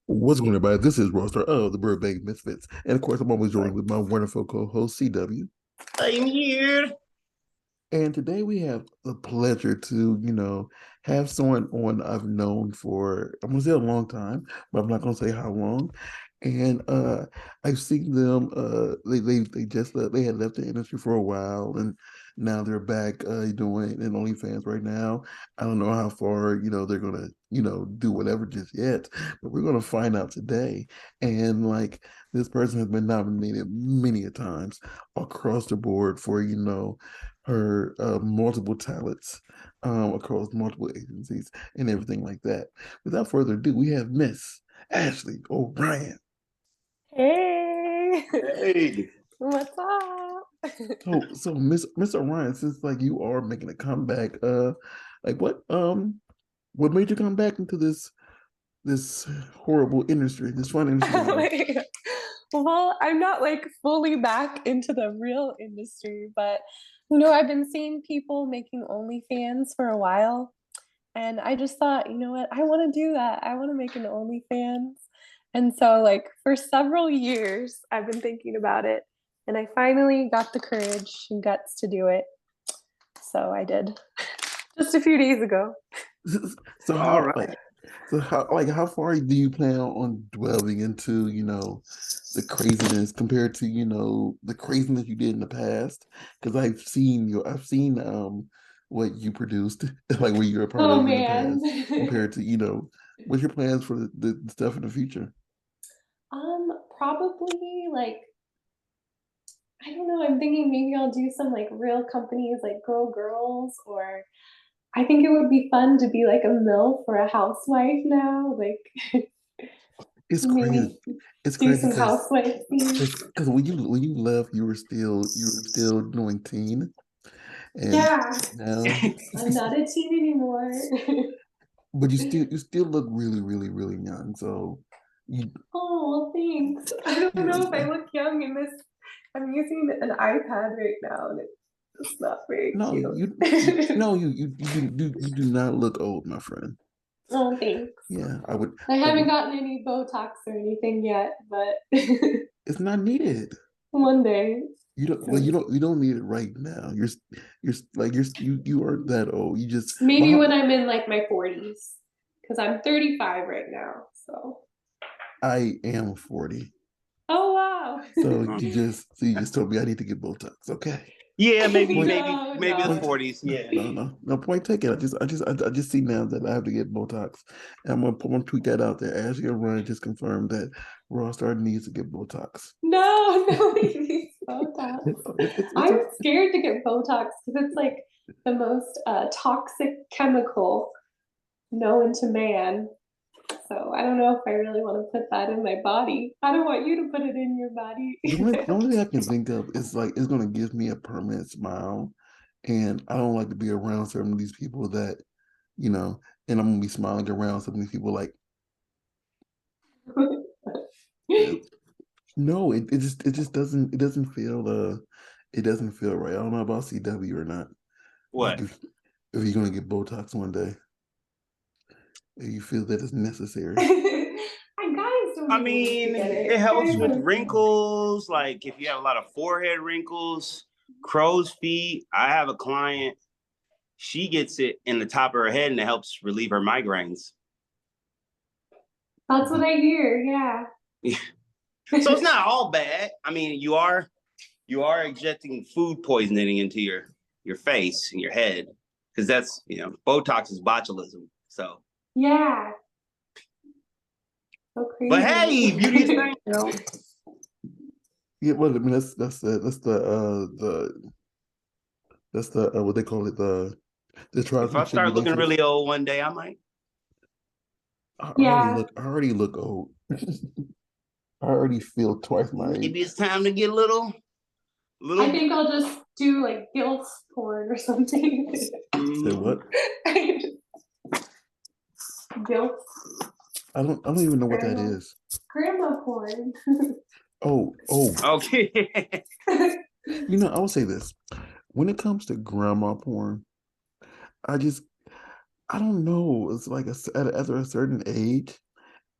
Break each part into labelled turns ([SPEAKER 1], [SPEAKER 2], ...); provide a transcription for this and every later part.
[SPEAKER 1] What's going on, everybody? This is Roster of the Burbank Misfits. And of course, I'm always joined
[SPEAKER 2] Right.
[SPEAKER 1] with my wonderful co host, CW.
[SPEAKER 2] I'm here.
[SPEAKER 1] And today we have the pleasure to, have someone on I've known for, I'm going to say a long time, but I'm not going to say how long. And I've seen them, they had left the industry for a while, and now they're back doing in OnlyFans right now. I don't know how far, they're going to, do whatever just yet, but we're going to find out today. And like, this person has been nominated many a times across the board for, her multiple talents across multiple agencies and everything like that. Without further ado, we have Miss Ashley O'Brien.
[SPEAKER 3] Hey,
[SPEAKER 2] Hey.
[SPEAKER 3] what's up?
[SPEAKER 1] So Miss O'Brien, since like you are making a comeback, like what made you come back into this horrible industry, this fun industry?
[SPEAKER 3] Well, I'm not like fully back into the real industry, but I've been seeing people making OnlyFans for a while, and I just thought, you know what, I want to do that. I want to make an OnlyFans. And so, like, for several years, I've been thinking about it, and I finally got the courage and guts to do it. So I did just a few days ago.
[SPEAKER 1] So
[SPEAKER 2] All
[SPEAKER 1] how
[SPEAKER 2] right.
[SPEAKER 1] how far do you plan on dwelling into, the craziness compared to, the craziness you did in the past? Because I've seen what you produced, like what you're a part
[SPEAKER 3] Oh
[SPEAKER 1] of in the
[SPEAKER 3] man.
[SPEAKER 1] past, compared to, what's your plans for the stuff in the future?
[SPEAKER 3] Probably like I don't know. I'm thinking maybe I'll do some like real companies like Girl Girls, or I think it would be fun to be like a MILF or a housewife now. Like
[SPEAKER 1] It's crazy.
[SPEAKER 3] maybe
[SPEAKER 1] It's
[SPEAKER 3] do
[SPEAKER 1] crazy
[SPEAKER 3] some
[SPEAKER 1] because
[SPEAKER 3] housewife things.
[SPEAKER 1] because when you left, you were still doing teen, and
[SPEAKER 3] Yeah,
[SPEAKER 1] now
[SPEAKER 3] I'm not a teen anymore.
[SPEAKER 1] but you still look really, really, really young. So you
[SPEAKER 3] Oh, well, thanks. I don't know if I look young in this. I'm using an iPad right now, and it's not very
[SPEAKER 1] no, you
[SPEAKER 3] cute.
[SPEAKER 1] no you do not look old, my friend.
[SPEAKER 3] Oh, thanks.
[SPEAKER 1] Yeah, I would
[SPEAKER 3] I
[SPEAKER 1] I
[SPEAKER 3] haven't
[SPEAKER 1] would.
[SPEAKER 3] gotten any Botox or anything yet, but
[SPEAKER 1] It's not needed.
[SPEAKER 3] one day.
[SPEAKER 1] You don't well
[SPEAKER 3] So
[SPEAKER 1] you don't need it right now. You aren't that old. You just
[SPEAKER 3] maybe
[SPEAKER 1] well
[SPEAKER 3] when I'm in like my 40s, because I'm 35 right now. So,
[SPEAKER 1] I am 40.
[SPEAKER 3] oh wow.
[SPEAKER 1] So you just told me I need to get Botox. Okay.
[SPEAKER 2] Yeah, maybe,
[SPEAKER 1] Point
[SPEAKER 2] maybe,
[SPEAKER 3] No,
[SPEAKER 2] maybe the
[SPEAKER 1] point
[SPEAKER 3] no.
[SPEAKER 2] 40s.
[SPEAKER 1] no
[SPEAKER 2] Yeah.
[SPEAKER 1] no no no point taken. I just see now that I have to get Botox. And I'm gonna tweet that out there. Ashley Ryan just confirmed that Raw Star needs to get Botox.
[SPEAKER 3] No, nobody needs Botox.
[SPEAKER 1] It's
[SPEAKER 3] I'm
[SPEAKER 1] a
[SPEAKER 3] scared to get Botox because it's like the most toxic chemical known to man. So I don't know if I really want to put that in my body. I don't want you to put it in your body.
[SPEAKER 1] the only thing I can think of is like it's gonna give me a permanent smile. And I don't like to be around some of these people that, you know, and I'm gonna be smiling around some of these people like, uh, no, it doesn't feel right. I don't know about CW or not. Like
[SPEAKER 2] What?
[SPEAKER 1] if you're gonna get Botox one day, if you feel that it's necessary.
[SPEAKER 3] Guys don't
[SPEAKER 2] I
[SPEAKER 3] even need to get
[SPEAKER 2] mean, it
[SPEAKER 3] it.
[SPEAKER 2] helps
[SPEAKER 3] Guys
[SPEAKER 2] with
[SPEAKER 3] are
[SPEAKER 2] wrinkles. Like if you have a lot of forehead wrinkles, crow's feet. I have a client. She gets it in the top of her head, and it helps relieve her migraines.
[SPEAKER 3] That's what I hear, yeah.
[SPEAKER 2] So it's not all bad. I mean, you are injecting food poisoning into your face and your head because that's Botox is botulism. So,
[SPEAKER 3] Yeah, so
[SPEAKER 2] but
[SPEAKER 3] crazy.
[SPEAKER 2] hey, beauty is thing.
[SPEAKER 1] Yeah, well, I mean that's the what they call it, the trials
[SPEAKER 2] If I
[SPEAKER 1] and
[SPEAKER 2] start looking
[SPEAKER 1] tribulations.
[SPEAKER 2] really old one day, I might.
[SPEAKER 3] Yeah,
[SPEAKER 1] I already look old. I already feel twice my
[SPEAKER 2] Maybe
[SPEAKER 1] age.
[SPEAKER 2] it's time to get
[SPEAKER 3] I
[SPEAKER 2] little.
[SPEAKER 3] think I'll just do like guilt porn or something.
[SPEAKER 1] Say
[SPEAKER 2] Mm,
[SPEAKER 1] what?
[SPEAKER 3] Guilt
[SPEAKER 1] I don't even know what that
[SPEAKER 3] grandma
[SPEAKER 1] is.
[SPEAKER 3] grandma porn.
[SPEAKER 1] Oh.
[SPEAKER 2] okay.
[SPEAKER 1] I will say this. When it comes to grandma porn, I just I don't know. It's like at a certain age,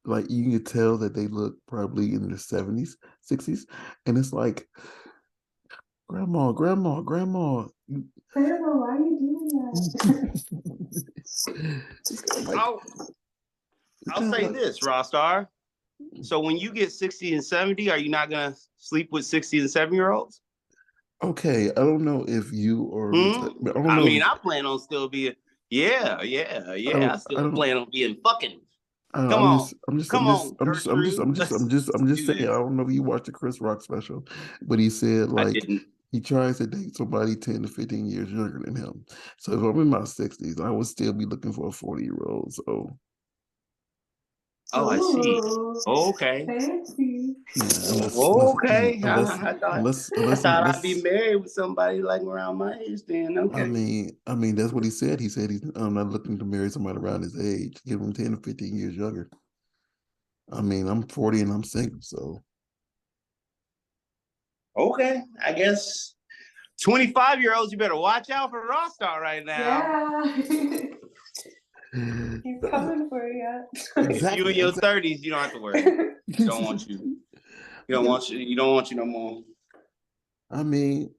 [SPEAKER 1] like you can tell that they look probably in their 70s, 60s, and it's like, grandma, grandma, grandma.
[SPEAKER 3] Grandma, why are you doing that?
[SPEAKER 1] It's kind of like,
[SPEAKER 2] I'll say this, Rostar. So when you get 60 and 70, are you not gonna sleep with 60 and 7-year-olds?
[SPEAKER 1] okay, I don't know if you or
[SPEAKER 2] Hmm?
[SPEAKER 1] I don't
[SPEAKER 2] I
[SPEAKER 1] know
[SPEAKER 2] mean,
[SPEAKER 1] if
[SPEAKER 2] I plan on still being, yeah, yeah, yeah. I
[SPEAKER 1] I
[SPEAKER 2] still
[SPEAKER 1] don't
[SPEAKER 2] plan on being fucking. Come
[SPEAKER 1] I'm
[SPEAKER 2] on,
[SPEAKER 1] just, I'm just, I'm
[SPEAKER 2] come
[SPEAKER 1] just,
[SPEAKER 2] on,
[SPEAKER 1] I'm just, I'm just,
[SPEAKER 2] Gertrude.
[SPEAKER 1] I'm
[SPEAKER 2] Let's
[SPEAKER 1] just
[SPEAKER 2] do
[SPEAKER 1] saying. I
[SPEAKER 2] this.
[SPEAKER 1] don't know if you watched the Chris Rock special, but he said
[SPEAKER 2] I
[SPEAKER 1] like
[SPEAKER 2] didn't.
[SPEAKER 1] he tries to date somebody 10 to 15 years younger than him. So if I'm in my 60s, I would still be looking for a 40-year-old. So
[SPEAKER 2] Oh, I see.
[SPEAKER 3] Ooh,
[SPEAKER 2] Okay.
[SPEAKER 3] fancy.
[SPEAKER 1] yeah,
[SPEAKER 2] Okay. I thought I'd be
[SPEAKER 1] unless
[SPEAKER 2] married with somebody like around my age then. Okay.
[SPEAKER 1] I mean that's what he said. He said he's not looking to marry somebody around his age, give him 10 to 15 years younger. I mean, I'm 40 and I'm single, so
[SPEAKER 2] Okay. I guess 25-year-olds, you better watch out for Rostar right now.
[SPEAKER 3] Yeah. He's coming for you.
[SPEAKER 2] If you in
[SPEAKER 1] exactly,
[SPEAKER 2] your
[SPEAKER 1] exactly.
[SPEAKER 2] 30s, you don't have to worry. Don't want you. You don't want you. You don't want you no more.
[SPEAKER 1] I mean,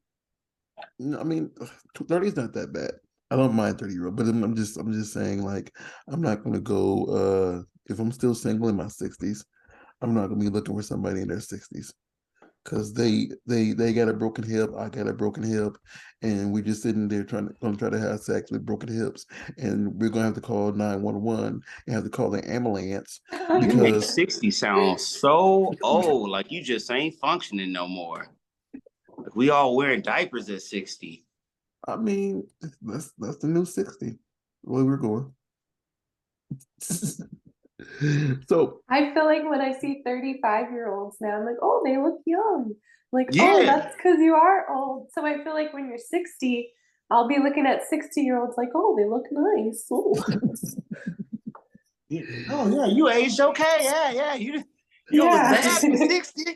[SPEAKER 1] I mean, 30 is not that bad. I don't mind 30-year-old, but I'm just saying, like, I'm not gonna go if I'm still single in my 60s, I'm not gonna be looking for somebody in their 60s. Because they got a broken hip, I got a broken hip, and we're just sitting there gonna try to have sex with broken hips, and we're gonna have to call 911 and have to call the ambulance
[SPEAKER 2] You make
[SPEAKER 1] because
[SPEAKER 2] 60 sound so old, like you just ain't functioning no more. Like we all wearing diapers at 60.
[SPEAKER 1] I mean that's the new 60 where we're going. So
[SPEAKER 3] I feel like when I see 35-year-olds now, I'm like, oh, they look young. Like, oh,
[SPEAKER 2] Yeah.
[SPEAKER 3] that's because you are old. So I feel like when you're 60, I'll be looking at 60-year-olds like, oh, they look nice. Oh,
[SPEAKER 2] Oh yeah, you aged okay. Yeah, yeah. You don't look
[SPEAKER 3] yeah.
[SPEAKER 2] bad for 60.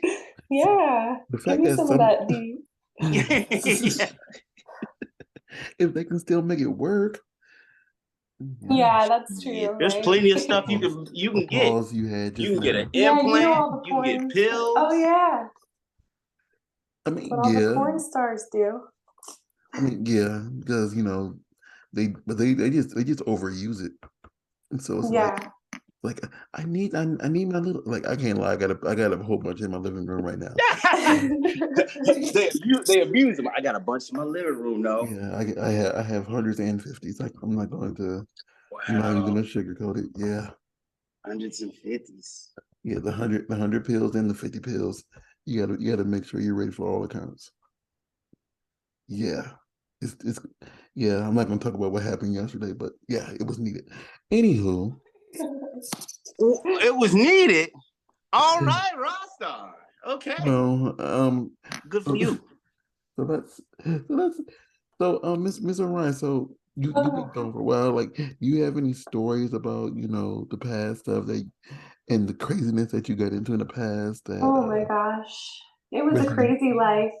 [SPEAKER 3] Yeah.
[SPEAKER 1] the
[SPEAKER 3] Give
[SPEAKER 1] fact
[SPEAKER 3] me
[SPEAKER 1] that
[SPEAKER 3] some of
[SPEAKER 1] some
[SPEAKER 3] that D.
[SPEAKER 2] Yeah.
[SPEAKER 1] if they can still make it work, yeah.
[SPEAKER 3] Yeah, that's
[SPEAKER 2] Yeah,
[SPEAKER 3] true,
[SPEAKER 2] there's
[SPEAKER 3] right?
[SPEAKER 2] plenty of stuff
[SPEAKER 1] Pause,
[SPEAKER 2] you
[SPEAKER 1] a
[SPEAKER 2] can get.
[SPEAKER 1] pause you had
[SPEAKER 2] You
[SPEAKER 1] just
[SPEAKER 2] can get an
[SPEAKER 1] now.
[SPEAKER 3] Yeah, you know
[SPEAKER 2] implant.
[SPEAKER 3] all the
[SPEAKER 2] You can get
[SPEAKER 3] porn. Oh,
[SPEAKER 2] pills.
[SPEAKER 3] yeah.
[SPEAKER 1] I
[SPEAKER 3] That's what
[SPEAKER 1] mean,
[SPEAKER 3] all the porn stars do.
[SPEAKER 1] yeah, because they just overuse it, and so it's
[SPEAKER 3] Yeah.
[SPEAKER 1] like I need my little like I can't lie, I got a whole bunch in my living room right now.
[SPEAKER 2] They abuse them. I got a bunch in my living room though.
[SPEAKER 1] Yeah, I have hundreds and fifties. Like I'm not even
[SPEAKER 2] Wow,
[SPEAKER 1] gonna sugarcoat it. Yeah,
[SPEAKER 2] hundreds and fifties.
[SPEAKER 1] yeah, the 100 pills and the 50 pills. You gotta make sure you're ready for all accounts. Yeah, it's yeah. I'm not gonna talk about what happened yesterday, but yeah, it was needed. Anywho,
[SPEAKER 2] It was needed. All right, Rostar. Okay,
[SPEAKER 1] no,
[SPEAKER 2] good for
[SPEAKER 1] so,
[SPEAKER 2] you.
[SPEAKER 1] so that's Miss Orion. So you've been gone for a while. Like, do you have any stories about the past stuff that and the craziness that you got into in the past that
[SPEAKER 3] Oh my gosh. It was a
[SPEAKER 1] resonate?
[SPEAKER 3] crazy life.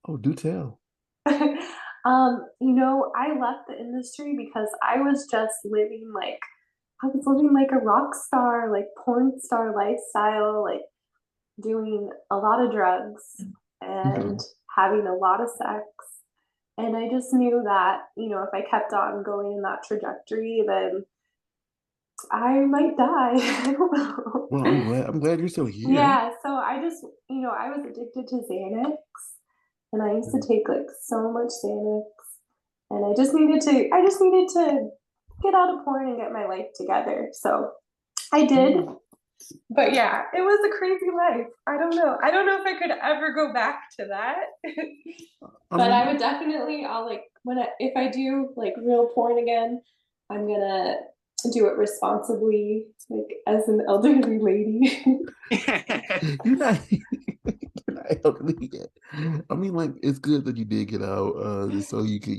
[SPEAKER 1] Oh, do tell.
[SPEAKER 3] I left the industry because I was just living like a rock star, like porn star lifestyle, like doing a lot of drugs and
[SPEAKER 1] Okay.
[SPEAKER 3] having a lot of sex. And I just knew that, if I kept on going in that trajectory, then I might die. I don't know.
[SPEAKER 1] Well, I'm glad you're still here.
[SPEAKER 3] Yeah, so I was addicted to Xanax and I used to take like so much Xanax and I just needed to get out of porn and get my life together. So I did. But yeah, it was a crazy life. I don't know. I don't know if I could ever go back to that.
[SPEAKER 1] I
[SPEAKER 3] But I
[SPEAKER 1] mean,
[SPEAKER 3] would definitely I'll like if I do like real porn again, I'm gonna do it responsibly, like as an elderly lady.
[SPEAKER 1] you're not you're not elderly yet. I mean, like it's good that you did get out, just so you could,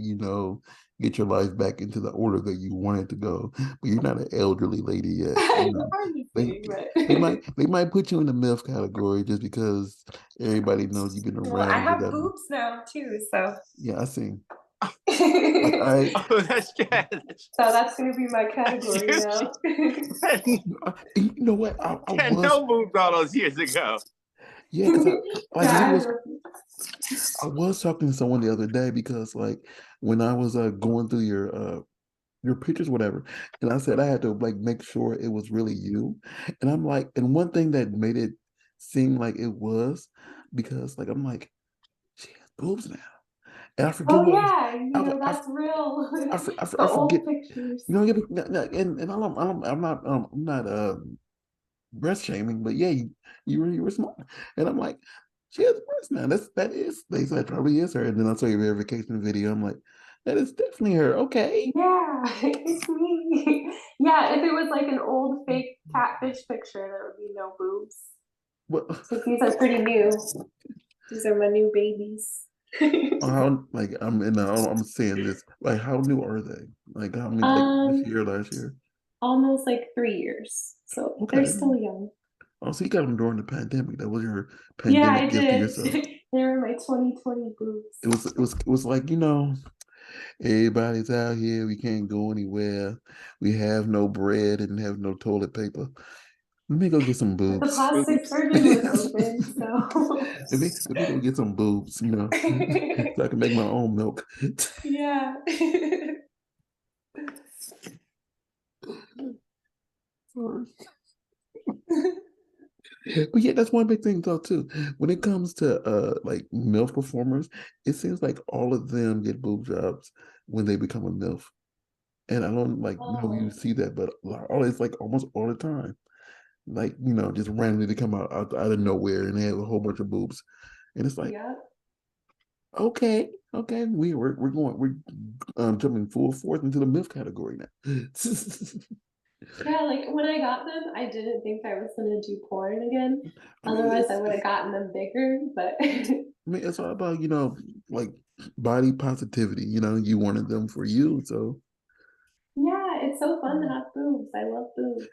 [SPEAKER 1] get your life back into the order that you wanted to go. But you're not an elderly lady yet.
[SPEAKER 3] I'm just
[SPEAKER 1] They
[SPEAKER 3] kidding, but
[SPEAKER 1] they might put you in the myth category just because everybody knows you've been
[SPEAKER 3] well, I
[SPEAKER 1] around
[SPEAKER 3] have
[SPEAKER 1] without.
[SPEAKER 3] boobs now too, so
[SPEAKER 1] Yeah, I see. Like I,
[SPEAKER 2] Oh, that's good.
[SPEAKER 3] So that's gonna be my category now.
[SPEAKER 1] you know what? I
[SPEAKER 2] Had
[SPEAKER 1] was,
[SPEAKER 2] no moved all those years ago.
[SPEAKER 1] yeah, because like
[SPEAKER 3] Yeah,
[SPEAKER 1] we
[SPEAKER 3] I
[SPEAKER 1] was,
[SPEAKER 3] know.
[SPEAKER 1] I was talking to someone the other day because like when I was going through your pictures, whatever, and I said I had to like make sure it was really you, and I'm like, and one thing that made it seem like it was because like I'm like, she has boobs now, and I forget
[SPEAKER 3] Oh
[SPEAKER 1] what
[SPEAKER 3] yeah,
[SPEAKER 1] I,
[SPEAKER 3] that's real.
[SPEAKER 1] I
[SPEAKER 3] The
[SPEAKER 1] forget,
[SPEAKER 3] old pictures.
[SPEAKER 1] you know, yeah, and I'm not breast shaming, but yeah, you were smart, and I'm like, she has breasts now. That is they said probably is her, and then I saw your verification video. I'm like, that is definitely her. Okay.
[SPEAKER 3] Yeah, it's me. Yeah, if it was like an old fake catfish picture, there would be no boobs.
[SPEAKER 1] What?
[SPEAKER 3] So these are pretty new. These are my new babies.
[SPEAKER 1] How like I'm saying this like how new are they? Like how many like this
[SPEAKER 3] Um,
[SPEAKER 1] year last year?
[SPEAKER 3] almost like 3 years. So they're
[SPEAKER 1] Okay.
[SPEAKER 3] still young.
[SPEAKER 1] Oh, so you got them during the pandemic. That was your
[SPEAKER 3] Yeah,
[SPEAKER 1] pandemic
[SPEAKER 3] I
[SPEAKER 1] gift to
[SPEAKER 3] did.
[SPEAKER 1] yourself.
[SPEAKER 3] They were my 2020 boobs.
[SPEAKER 1] It was like, everybody's out here. We can't go anywhere. We have no bread and have no toilet paper. Let me go get some
[SPEAKER 3] But the
[SPEAKER 1] boobs.
[SPEAKER 3] plastic surgery was open, so
[SPEAKER 1] Let me go get some boobs, so I can make my own milk.
[SPEAKER 3] yeah.
[SPEAKER 1] Sorry. But yeah, that's one big thing though too. When it comes to like MILF performers, it seems like all of them get boob jobs when they become a MILF. And I don't like know you
[SPEAKER 3] Oh,
[SPEAKER 1] see that, but it's like almost all the time. Like, just randomly they come out of nowhere and they have a whole bunch of boobs. And it's like,
[SPEAKER 3] yeah.
[SPEAKER 1] okay, we're jumping full force into the MILF category now.
[SPEAKER 3] Yeah, like when I got them, I didn't think I was gonna do porn again.
[SPEAKER 1] I mean,
[SPEAKER 3] Otherwise, I would have gotten them bigger. But
[SPEAKER 1] it's all about, like body positivity. You wanted them for you, so
[SPEAKER 3] yeah, it's so fun to have boobs. I love boobs.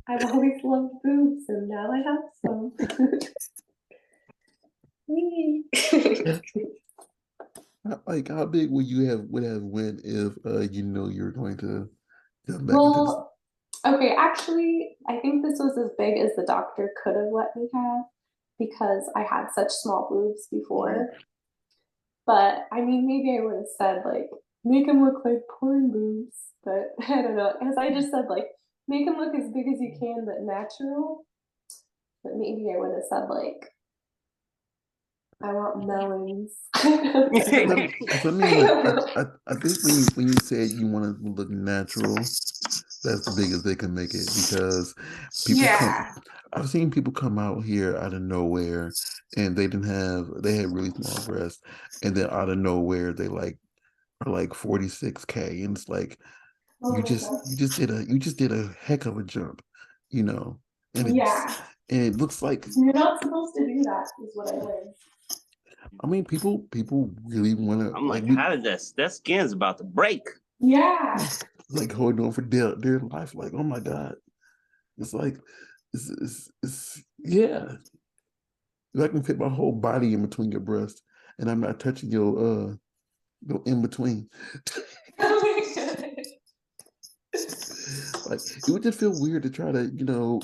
[SPEAKER 3] I've always loved boobs, and now I have some. Whee!
[SPEAKER 1] like how big would have went if you were going to come back into this.
[SPEAKER 3] Well, okay, actually, I think this was as big as the doctor could have let me have because I had such small boobs
[SPEAKER 1] Mhm.
[SPEAKER 3] before. But I mean, maybe I would have said like make them look like porn boobs, but I don't know because I just said like make them look as big as you can but natural. But maybe I would have said like I want melons.
[SPEAKER 1] Because I mean,
[SPEAKER 3] I
[SPEAKER 1] like
[SPEAKER 3] don't know.
[SPEAKER 1] I think when you said you want to look natural, that's the biggest they can make it because people come.
[SPEAKER 3] Yeah.
[SPEAKER 1] I've seen people come out here out of nowhere, and they had really small breasts, and then out of nowhere they like are like 46K, and it's like
[SPEAKER 3] Oh my god.
[SPEAKER 1] you just did a heck of a jump, you know, and
[SPEAKER 3] Yeah.
[SPEAKER 1] it looks like
[SPEAKER 3] You're not supposed to do that, is what I learned.
[SPEAKER 1] I mean people really want to
[SPEAKER 2] I'm like, how did that skin's about to break?
[SPEAKER 3] Yeah.
[SPEAKER 1] like holding on for dear life, like oh my god, it's like it's yeah, if I can fit my whole body in between your breasts, and I'm not touching your in between.
[SPEAKER 3] Oh my god.
[SPEAKER 1] Like it would just feel weird to try to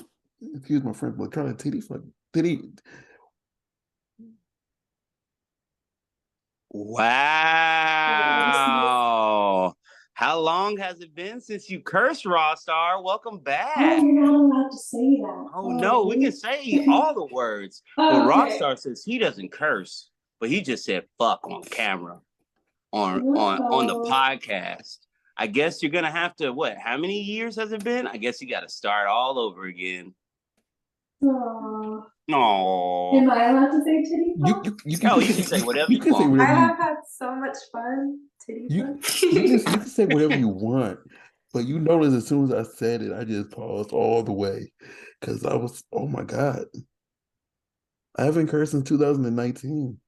[SPEAKER 1] excuse my friend, but try to titty fuck titty.
[SPEAKER 2] Wow. How long has it been since you cursed, Raw Star? Welcome
[SPEAKER 3] Oh,
[SPEAKER 2] back.
[SPEAKER 3] you're not allowed to say that.
[SPEAKER 2] Oh
[SPEAKER 3] Oh,
[SPEAKER 2] no, we can
[SPEAKER 3] really?
[SPEAKER 2] say all the words. But
[SPEAKER 3] Oh, okay.
[SPEAKER 2] Rockstar says he doesn't curse, but he just said fuck on camera on the
[SPEAKER 3] Oh,
[SPEAKER 2] podcast. I guess you're gonna have to what? How many years has it been? I guess you got to start all over again.
[SPEAKER 3] oh.
[SPEAKER 2] Oh,
[SPEAKER 3] Am I allowed to say titty
[SPEAKER 1] You
[SPEAKER 3] fuck?
[SPEAKER 1] you you
[SPEAKER 2] oh,
[SPEAKER 1] can
[SPEAKER 2] you
[SPEAKER 1] say
[SPEAKER 2] can say whatever
[SPEAKER 1] you
[SPEAKER 2] you
[SPEAKER 1] can say
[SPEAKER 2] want.
[SPEAKER 3] I
[SPEAKER 1] whatever
[SPEAKER 3] have had so much fun. Titty
[SPEAKER 1] you
[SPEAKER 3] fuck.
[SPEAKER 1] you can say whatever you want, but you notice as soon as I said it, I just paused all the way because I was oh my god, I haven't cursed since 2019,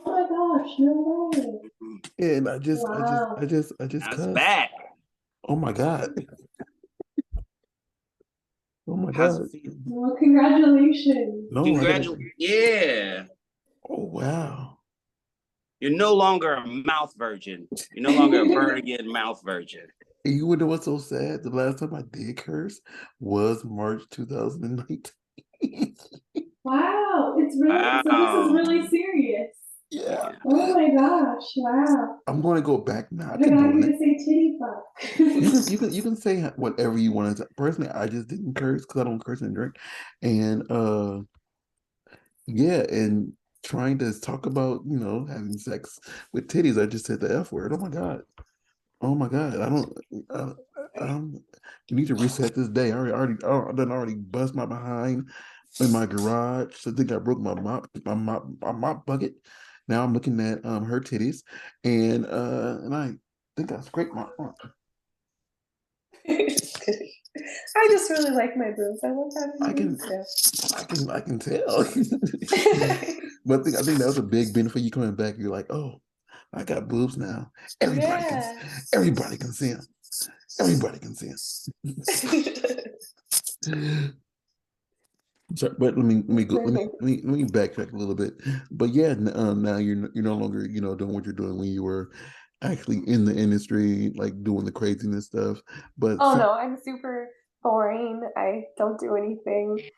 [SPEAKER 3] Oh my gosh, no way.
[SPEAKER 1] and
[SPEAKER 3] Wow.
[SPEAKER 1] I just
[SPEAKER 2] That's
[SPEAKER 1] cussed.
[SPEAKER 2] back.
[SPEAKER 1] Oh my god, oh my
[SPEAKER 2] How's it
[SPEAKER 1] god,
[SPEAKER 2] feel?
[SPEAKER 3] Well, congratulations.
[SPEAKER 1] no, I gotta.
[SPEAKER 2] Congratulations. Yeah.
[SPEAKER 1] Oh wow,
[SPEAKER 2] You're no longer a mouth virgin. You're no longer a born again mouth virgin.
[SPEAKER 1] And you would know what's so sad? The last time I did curse was March 2019.
[SPEAKER 3] Wow, it's really so this is
[SPEAKER 2] Wow.
[SPEAKER 3] really serious.
[SPEAKER 1] Yeah.
[SPEAKER 3] Oh my gosh, wow.
[SPEAKER 1] I'm going to go back now
[SPEAKER 3] I
[SPEAKER 1] to
[SPEAKER 3] got
[SPEAKER 1] doing
[SPEAKER 3] you
[SPEAKER 1] it.
[SPEAKER 3] to say titty fuck.
[SPEAKER 1] You can say whatever you want to. Personally, I just didn't curse because I don't curse and drink. And yeah, and trying to talk about, having sex with titties, I just said the F word. Oh my God. Oh my God. You need to reset this day. I done already bust my behind in my garage. So I think I broke my mop bucket. Now I'm looking at her titties, and I think I scraped my arm.
[SPEAKER 3] I just really like my boobs. I love
[SPEAKER 1] I
[SPEAKER 3] having
[SPEAKER 1] can
[SPEAKER 3] boobs.
[SPEAKER 1] I can tell. But I think that was a big benefit. You coming back, you're like, oh, I got boobs now.
[SPEAKER 3] Yeah.
[SPEAKER 1] Everybody can see them. Everybody can see them. So, but let me backtrack a little bit. But yeah, now you're no longer doing what you're doing when you were actually in the industry, like doing the craziness stuff. But
[SPEAKER 3] Oh no, I'm super boring. I don't do anything.
[SPEAKER 1] you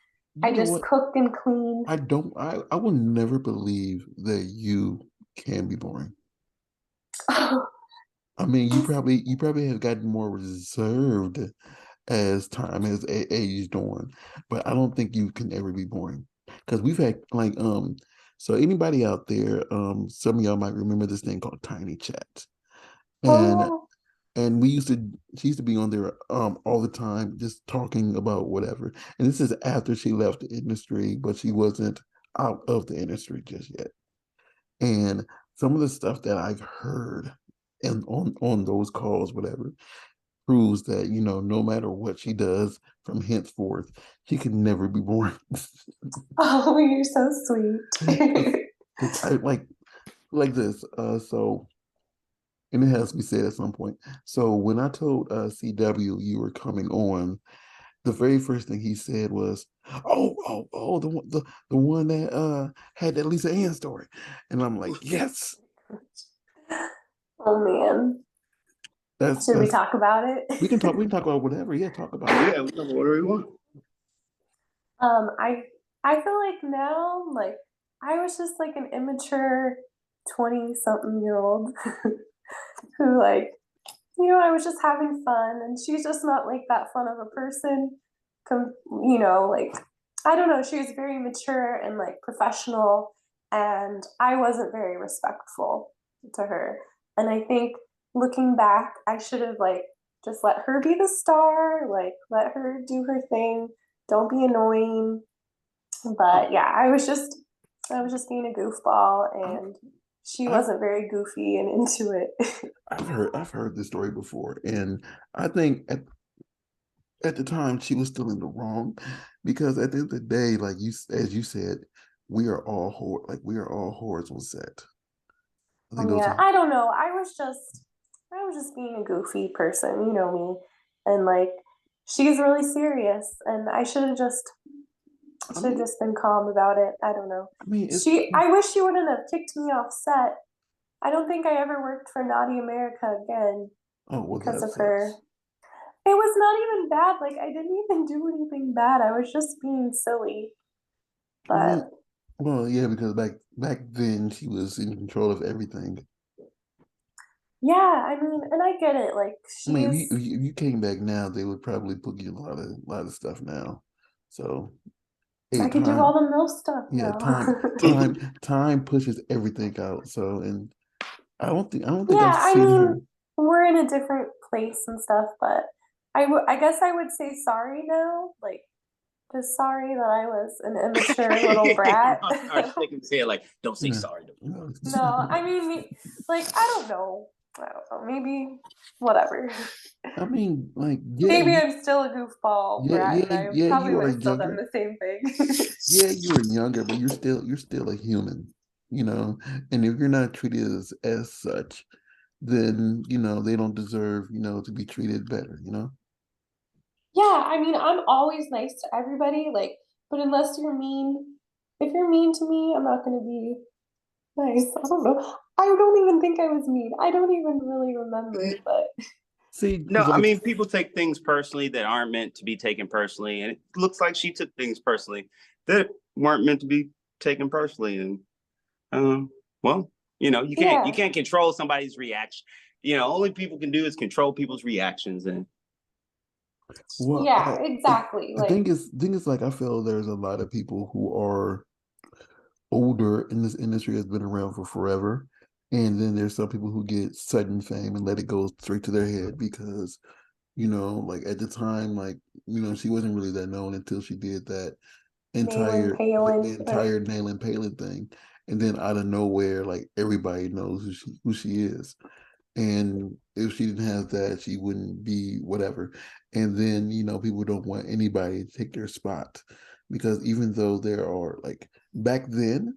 [SPEAKER 3] I
[SPEAKER 1] know
[SPEAKER 3] just
[SPEAKER 1] what?
[SPEAKER 3] cook and clean.
[SPEAKER 1] I will never believe that you can be boring. I mean, you probably have gotten more reserved as time has aged on, but I don't think you can ever be boring because we've had so anybody out there, some of y'all might remember this thing called Tiny Chat, and
[SPEAKER 3] Oh,
[SPEAKER 1] and she used to be on there all the time just talking about whatever, and this is after she left the industry, but she wasn't out of the industry just yet, and some of the stuff that I've heard and on those calls, whatever, proves that no matter what she does from henceforth, she can never be born.
[SPEAKER 3] oh, you're so sweet.
[SPEAKER 1] Because I like this. So, and it has to be said at some point. So when I told CW you were coming on, the very first thing he said was, "Oh, the one that had that Lisa Ann story," and I'm like, "Yes,
[SPEAKER 3] Oh man. Should we
[SPEAKER 1] that's
[SPEAKER 3] talk about it?
[SPEAKER 1] we can talk about whatever. Yeah, talk about it.
[SPEAKER 2] Yeah, we can order we want.
[SPEAKER 3] I I feel like now, like I was just like an immature 20-something-year-old who like, I was just having fun and she's just not like that fun of a person. Like I don't know, she was very mature and like professional and I wasn't very respectful to her. And I think looking back, I should have like just let her be the star, like let her do her thing. Don't be annoying. But yeah, I was just being a goofball and she
[SPEAKER 1] I've
[SPEAKER 3] wasn't very goofy and into it.
[SPEAKER 1] I've heard this story before, and I think at the time she was still in the wrong because at the end of the day, like as you said, we are all whores on set. I think those
[SPEAKER 3] Yeah,
[SPEAKER 1] are.
[SPEAKER 3] I don't know. I was just being a goofy person, you know me. And like she's really serious and I
[SPEAKER 1] I
[SPEAKER 3] should have
[SPEAKER 1] mean,
[SPEAKER 3] just been calm about it. I don't know.
[SPEAKER 1] I mean, it's.
[SPEAKER 3] I wish she wouldn't have kicked me off set. I don't think I ever worked for Naughty America again
[SPEAKER 1] Oh well,
[SPEAKER 3] because
[SPEAKER 1] that
[SPEAKER 3] of her.
[SPEAKER 1] sucks.
[SPEAKER 3] It was not even bad. Like I didn't even do anything bad. I was just being silly.
[SPEAKER 1] I
[SPEAKER 3] But
[SPEAKER 1] mean, well, yeah, because back then she was in control of everything.
[SPEAKER 3] yeah, I mean, and I get it. Like
[SPEAKER 1] I mean,
[SPEAKER 3] she's
[SPEAKER 1] if you came back now, they would probably put you in a lot of stuff now. So, hey,
[SPEAKER 3] I could do all
[SPEAKER 1] time.
[SPEAKER 3] the MILF stuff
[SPEAKER 1] Yeah,
[SPEAKER 3] now.
[SPEAKER 1] time pushes everything out. So, and I don't think I've
[SPEAKER 3] Yeah, I
[SPEAKER 1] seen her.
[SPEAKER 3] mean, we're in a different place and stuff, but I guess I would say sorry now. Like, just sorry that I was an immature little brat.
[SPEAKER 2] Our second say it like, don't say
[SPEAKER 1] Yeah.
[SPEAKER 2] sorry to me.
[SPEAKER 3] No, I mean, like, I don't know. I don't know. Maybe, whatever.
[SPEAKER 1] I mean, like,
[SPEAKER 3] Maybe I'm still a goofball brat and I probably
[SPEAKER 1] you
[SPEAKER 3] would
[SPEAKER 1] are
[SPEAKER 3] have still done
[SPEAKER 1] younger.
[SPEAKER 3] the same thing.
[SPEAKER 1] Yeah, you are younger, but you're still a human, you know. And if you're not treated as such, then they don't deserve, to be treated better, you know.
[SPEAKER 3] Yeah, I mean, I'm always nice to everybody, like, but unless you're mean, if you're mean to me, I'm not gonna be nice. I don't know. I don't even think I was mean. I don't even really remember, but
[SPEAKER 1] See,
[SPEAKER 2] No,
[SPEAKER 1] because
[SPEAKER 2] I
[SPEAKER 1] like,
[SPEAKER 2] mean, people take things personally that aren't meant to be taken personally, and it looks like she took things personally that weren't meant to be taken personally. And well, you
[SPEAKER 3] yeah.
[SPEAKER 2] can't control somebody's reaction. Only people can do is control people's reactions. And
[SPEAKER 1] well,
[SPEAKER 3] Yeah, exactly.
[SPEAKER 1] the
[SPEAKER 3] Like,
[SPEAKER 1] thing is, like, I feel there's a lot of people who are older in this industry has been around for forever. And then there's some people who get sudden fame and let it go straight to their head because, like at the time, like, she wasn't really that known until she did that
[SPEAKER 3] Naylor
[SPEAKER 1] the
[SPEAKER 3] Palin,
[SPEAKER 1] entire Nail Palin thing. And then out of nowhere, like everybody knows who she is. And if she didn't have that, she wouldn't be whatever. And then, people don't want anybody to take their spot because even though there are like back then,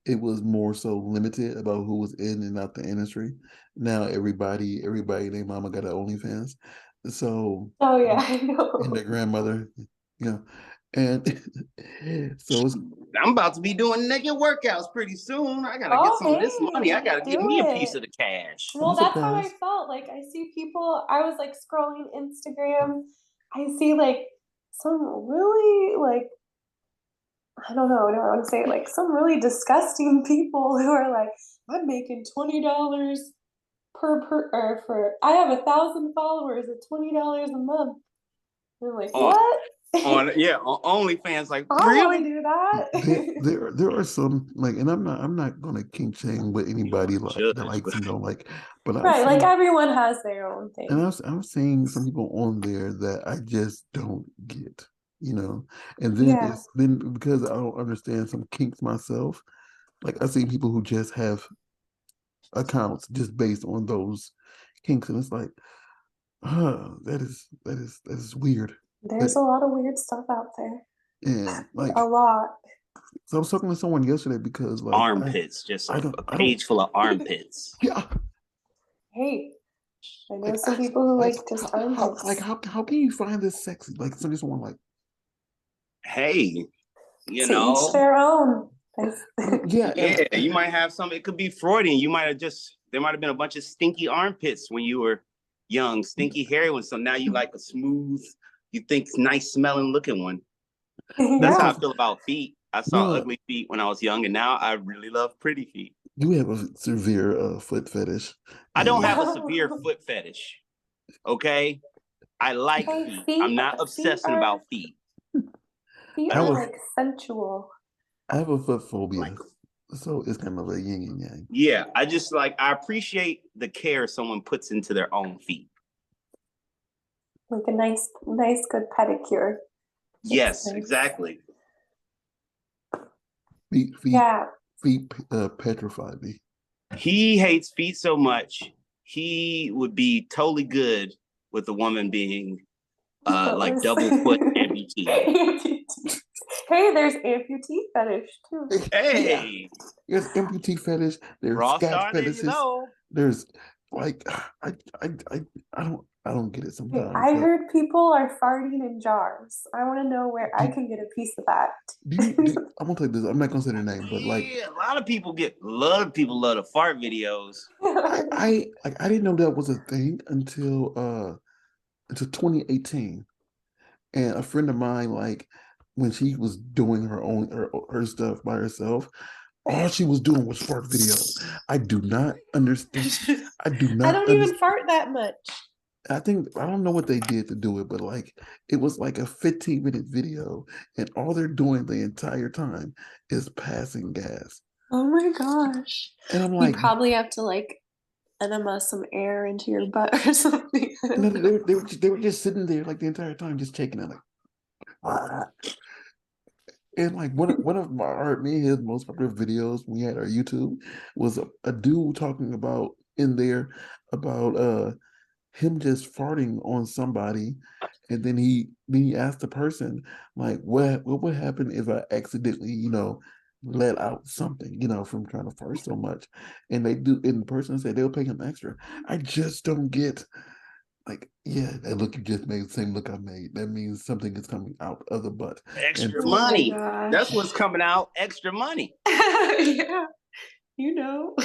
[SPEAKER 1] it was more so limited about who was in and out the industry. Now everybody and their mama got an OnlyFans. So
[SPEAKER 3] oh yeah,
[SPEAKER 1] and
[SPEAKER 3] I know.
[SPEAKER 1] their grandmother, and so it's
[SPEAKER 2] I'm about to be doing naked workouts pretty soon. I gotta get
[SPEAKER 3] Oh,
[SPEAKER 2] some of this money. I
[SPEAKER 3] hey,
[SPEAKER 2] gotta give
[SPEAKER 3] do
[SPEAKER 2] me a piece
[SPEAKER 3] it.
[SPEAKER 2] of the cash.
[SPEAKER 1] I'm
[SPEAKER 3] Well, that's how I
[SPEAKER 1] surprised.
[SPEAKER 3] felt. Like, I see people, I was like scrolling Instagram. I see like some really, like, I don't know, I don't want to say it, like some really disgusting people who are like, I'm making $20 or for, I have 1,000 followers at $20 a month. And I'm like,
[SPEAKER 2] On
[SPEAKER 3] what?
[SPEAKER 2] on OnlyFans, like
[SPEAKER 3] I want to
[SPEAKER 2] really?
[SPEAKER 3] do
[SPEAKER 1] There,
[SPEAKER 3] that.
[SPEAKER 1] there are some like, and I'm not gonna kink shame what
[SPEAKER 2] You're
[SPEAKER 1] anybody
[SPEAKER 2] a
[SPEAKER 1] like that
[SPEAKER 2] judge,
[SPEAKER 1] likes
[SPEAKER 2] but
[SPEAKER 1] and don't like, but I've
[SPEAKER 3] Right, like
[SPEAKER 1] seen
[SPEAKER 3] everyone has their own
[SPEAKER 1] and
[SPEAKER 3] thing.
[SPEAKER 1] I'm seeing some people on there that I just don't get, and then
[SPEAKER 3] Yeah.
[SPEAKER 1] it's then because I don't understand some kinks myself. Like I see people who just have accounts just based on those kinks, and it's like, that is weird.
[SPEAKER 3] There's
[SPEAKER 1] That,
[SPEAKER 3] a lot of weird stuff out there.
[SPEAKER 1] and
[SPEAKER 3] A
[SPEAKER 1] like,
[SPEAKER 3] lot.
[SPEAKER 1] so I was talking to someone yesterday because like
[SPEAKER 2] armpits, just a
[SPEAKER 1] I don't,
[SPEAKER 2] page full of armpits.
[SPEAKER 1] yeah,
[SPEAKER 3] Hey, I know
[SPEAKER 1] like
[SPEAKER 3] some people who like just armpits.
[SPEAKER 1] how can you find this sexy? Like some just want like,
[SPEAKER 2] Hey, you
[SPEAKER 3] To each
[SPEAKER 2] know,
[SPEAKER 3] their own.
[SPEAKER 1] yeah, and
[SPEAKER 2] yeah, you might have some. It could be Freudian. You might have just there might have been a bunch of stinky armpits when you were young, stinky hairy one. So now you like a smooth, you think nice smelling looking one. That's how I
[SPEAKER 3] Yeah.
[SPEAKER 2] feel about feet. I saw
[SPEAKER 1] no,
[SPEAKER 2] ugly feet when I was young, and now I really love pretty feet.
[SPEAKER 1] you have a severe foot fetish,
[SPEAKER 2] I don't
[SPEAKER 1] and
[SPEAKER 2] have a severe foot fetish. Okay, I like
[SPEAKER 3] Hey,
[SPEAKER 2] feet.
[SPEAKER 3] feet
[SPEAKER 2] I'm not
[SPEAKER 3] feet
[SPEAKER 2] obsessing
[SPEAKER 3] are
[SPEAKER 2] about feet.
[SPEAKER 3] feet
[SPEAKER 2] I
[SPEAKER 1] I
[SPEAKER 3] are
[SPEAKER 2] don't
[SPEAKER 1] was
[SPEAKER 3] like sensual.
[SPEAKER 1] I have a foot
[SPEAKER 2] like.
[SPEAKER 1] phobia, so it's kind of a yin and yang.
[SPEAKER 2] Yeah, I just like I appreciate the care someone puts into their own feet.
[SPEAKER 3] Like a nice good pedicure. It's
[SPEAKER 2] Yes,
[SPEAKER 3] nice.
[SPEAKER 2] exactly.
[SPEAKER 1] Feet feet
[SPEAKER 3] Yeah.
[SPEAKER 1] feet petrify me.
[SPEAKER 2] He hates feet so much. He would be totally good with a woman being like
[SPEAKER 3] Footless.
[SPEAKER 2] double foot amputee.
[SPEAKER 3] Amputee. Hey, there's amputee fetish too.
[SPEAKER 1] Yeah,
[SPEAKER 2] Hey,
[SPEAKER 1] there's amputee fetish. There's
[SPEAKER 2] raw
[SPEAKER 1] scat
[SPEAKER 2] star, there you
[SPEAKER 1] fetishes.
[SPEAKER 2] go.
[SPEAKER 1] There's like I I I I don't get it
[SPEAKER 3] Hey,
[SPEAKER 1] sometimes.
[SPEAKER 3] I
[SPEAKER 1] But
[SPEAKER 3] heard people are farting in jars. I want to know where I
[SPEAKER 1] do,
[SPEAKER 3] can get a piece of that.
[SPEAKER 1] I'm gonna tell you this. I'm not gonna say their name, but like
[SPEAKER 2] Yeah, a lot of people love the fart videos.
[SPEAKER 1] I didn't know that was a thing until 2018. And a friend of mine, like when she was doing her stuff by herself, all she was doing was fart videos. I do not understand. I do
[SPEAKER 3] I
[SPEAKER 1] not
[SPEAKER 3] don't even
[SPEAKER 1] understand.
[SPEAKER 3] fart that much.
[SPEAKER 1] I don't know what they did to do it, but like it was like a 15-minute video, and all they're doing the entire time is passing gas.
[SPEAKER 3] Oh my gosh.
[SPEAKER 1] And I'm
[SPEAKER 3] You
[SPEAKER 1] like,
[SPEAKER 3] probably have to like enema some air into your butt or something. I
[SPEAKER 1] no,
[SPEAKER 3] don't know.
[SPEAKER 1] they were just sitting there like the entire time, just checking it, like, "Ah." And like one of me and his most popular videos when we had our YouTube was a dude talking about in there about him just farting on somebody, and then he asked the person like what would happen if I accidentally let out something from trying to fart so much, and the person said they'll pay him extra. I just don't get like, yeah, that look you just made, same look I made. That means something is coming out of the butt. And
[SPEAKER 2] Extra
[SPEAKER 3] Oh my
[SPEAKER 2] money. That's
[SPEAKER 3] gosh.
[SPEAKER 2] what's coming out. Extra money.
[SPEAKER 3] Yeah. you know.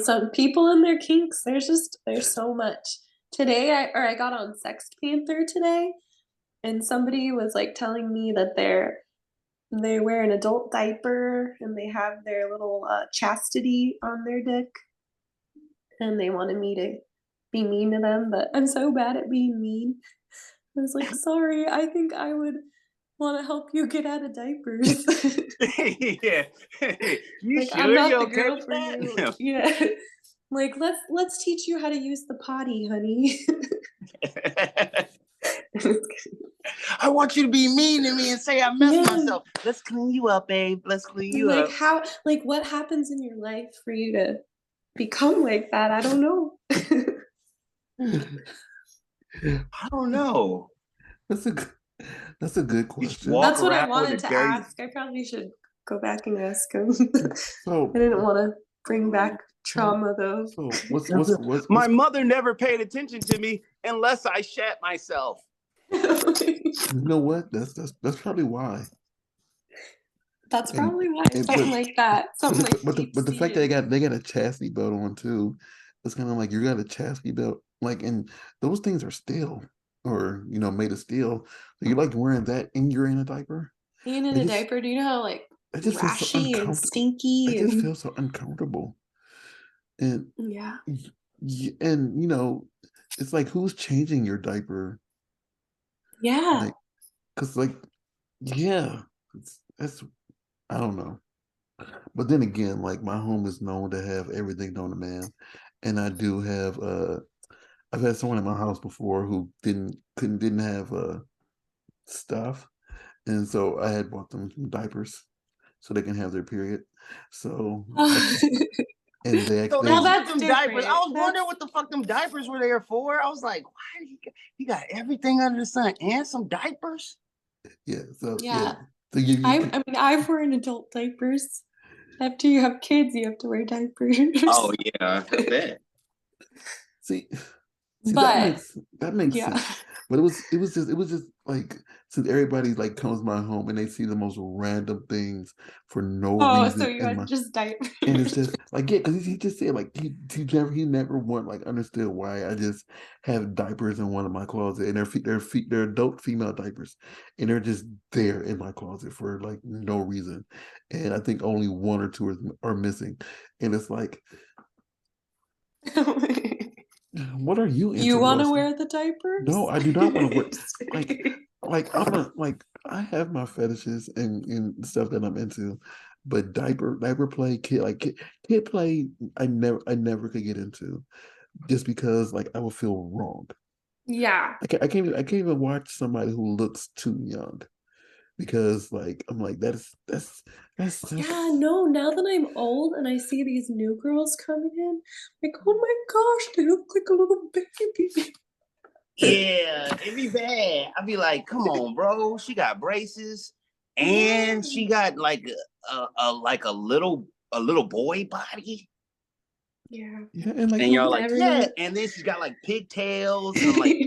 [SPEAKER 3] So people and their kinks, there's so much. Today I got on Sex Panther today, and somebody was like telling me that they wear an adult diaper and they have their little chastity on their dick, and they wanted me to be mean to them, but I'm so bad at being mean. I was like, sorry, I think I would want to help you get out of diapers.
[SPEAKER 2] Yeah. You
[SPEAKER 3] Like,
[SPEAKER 2] sure
[SPEAKER 3] I'm not
[SPEAKER 2] you
[SPEAKER 3] the
[SPEAKER 2] okay
[SPEAKER 3] girl
[SPEAKER 2] with
[SPEAKER 3] for you.
[SPEAKER 2] that?
[SPEAKER 3] Yeah. Like, let's teach you how to use the potty, honey.
[SPEAKER 2] I want you to be mean to me and say I messed
[SPEAKER 3] Yeah.
[SPEAKER 2] myself. Let's clean you up, babe. Let's clean you
[SPEAKER 3] Like
[SPEAKER 2] up.
[SPEAKER 3] what happens in your life for you to become like that? I don't know.
[SPEAKER 2] I don't know.
[SPEAKER 1] That's a that's a good
[SPEAKER 2] You just
[SPEAKER 1] question.
[SPEAKER 2] walk
[SPEAKER 3] That's what I
[SPEAKER 2] around with
[SPEAKER 3] wanted
[SPEAKER 2] a
[SPEAKER 3] to
[SPEAKER 2] dirty.
[SPEAKER 3] ask. I probably should go back and ask him.
[SPEAKER 1] So
[SPEAKER 3] I didn't want to bring back trauma though.
[SPEAKER 1] so
[SPEAKER 2] My mother never paid attention to me unless I shat myself.
[SPEAKER 1] you know what? That's probably why.
[SPEAKER 3] That's
[SPEAKER 1] And
[SPEAKER 3] probably why
[SPEAKER 1] and
[SPEAKER 3] something like that. Something like
[SPEAKER 1] but the fact that they got a chastity belt on too, it's kind of like you got a chastity belt, like, and those things are steel or made of steel. So you like wearing that and you're in a diaper.
[SPEAKER 3] being in
[SPEAKER 1] It
[SPEAKER 3] a
[SPEAKER 1] just
[SPEAKER 3] diaper, do you know how like
[SPEAKER 1] it just feels so
[SPEAKER 3] rashy and
[SPEAKER 1] uncomfortable. It
[SPEAKER 3] stinky
[SPEAKER 1] just
[SPEAKER 3] and
[SPEAKER 1] feels so uncomfortable. And
[SPEAKER 3] yeah.
[SPEAKER 1] and it's like who's changing your diaper?
[SPEAKER 3] Yeah.
[SPEAKER 1] Like, cause like yeah, that's I don't know. But then again, like my home is known to have everything known to man, and I do have I've had someone in my house before who didn't have stuff, and so I had bought them some diapers so they can have their period. So and
[SPEAKER 2] So
[SPEAKER 3] Well,
[SPEAKER 2] they
[SPEAKER 1] they
[SPEAKER 2] sent
[SPEAKER 3] that's
[SPEAKER 2] them diapers. I
[SPEAKER 3] different.
[SPEAKER 2] was wondering what the fuck them diapers were there for. I was like, why you got everything under the sun and some diapers?
[SPEAKER 1] yeah so
[SPEAKER 3] Yeah.
[SPEAKER 1] so you
[SPEAKER 3] I mean, I've worn adult diapers. After you have kids, you have to wear diapers.
[SPEAKER 2] Oh yeah, I bet.
[SPEAKER 1] see that
[SPEAKER 3] But
[SPEAKER 1] makes
[SPEAKER 3] yeah.
[SPEAKER 1] sense. But it was just like since everybody like comes to my home and they see the most random things for no
[SPEAKER 3] Oh, so
[SPEAKER 1] reason
[SPEAKER 3] you
[SPEAKER 1] in
[SPEAKER 3] had
[SPEAKER 1] my
[SPEAKER 3] just diapers.
[SPEAKER 1] and it's just like yeah, because he just said like he never want like understood why I just have diapers in one of my closet and they're adult female diapers and they're just there in my closet for like no reason, and I think only one or two are missing, and it's like what are you
[SPEAKER 3] You
[SPEAKER 1] into,
[SPEAKER 3] want to
[SPEAKER 1] Royce?
[SPEAKER 3] wear the diapers?
[SPEAKER 1] No, I do not want to wear like like I have my fetishes and stuff that I'm into, but diaper play kid play I never could get into just because like I would feel wrong.
[SPEAKER 3] Yeah.
[SPEAKER 1] I can't even watch somebody who looks too young because like I'm like that's so
[SPEAKER 3] Yeah, no, now that I'm old and I see these new girls coming in, like, oh my gosh, they look like a little baby.
[SPEAKER 2] Yeah, it'd be bad. I'd be like, come on, bro. She got braces and she got like a little boy body.
[SPEAKER 3] Yeah.
[SPEAKER 1] yeah, and like
[SPEAKER 2] And y'all
[SPEAKER 1] who
[SPEAKER 2] like, yeah. And then she's got like pigtails. And I'm like,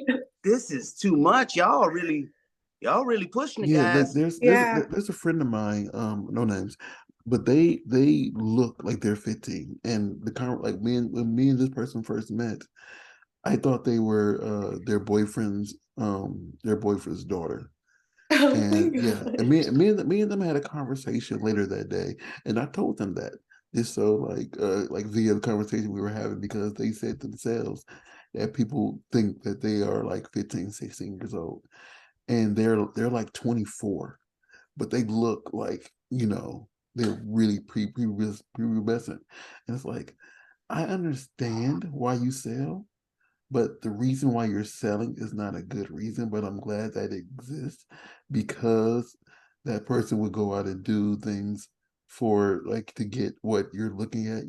[SPEAKER 2] this is too much. Y'all really pushing the
[SPEAKER 1] yeah,
[SPEAKER 2] guys.
[SPEAKER 3] Yeah.
[SPEAKER 1] there's a friend of mine, no names, but they look like they're 15, and like when me and this person first met, I thought they were their boyfriend's daughter.
[SPEAKER 3] Oh my
[SPEAKER 1] And yeah, and
[SPEAKER 3] gosh.
[SPEAKER 1] me and them had a conversation later that day, and I told them that just so like via the conversation we were having because they said themselves that people think that they are like 15, 16 years old, and they're like 24, but they look like they're really prepubescent, and it's like I understand why you sell, but the reason why you're selling is not a good reason, but I'm glad that it exists because that person would go out and do things for like to get what you're looking at.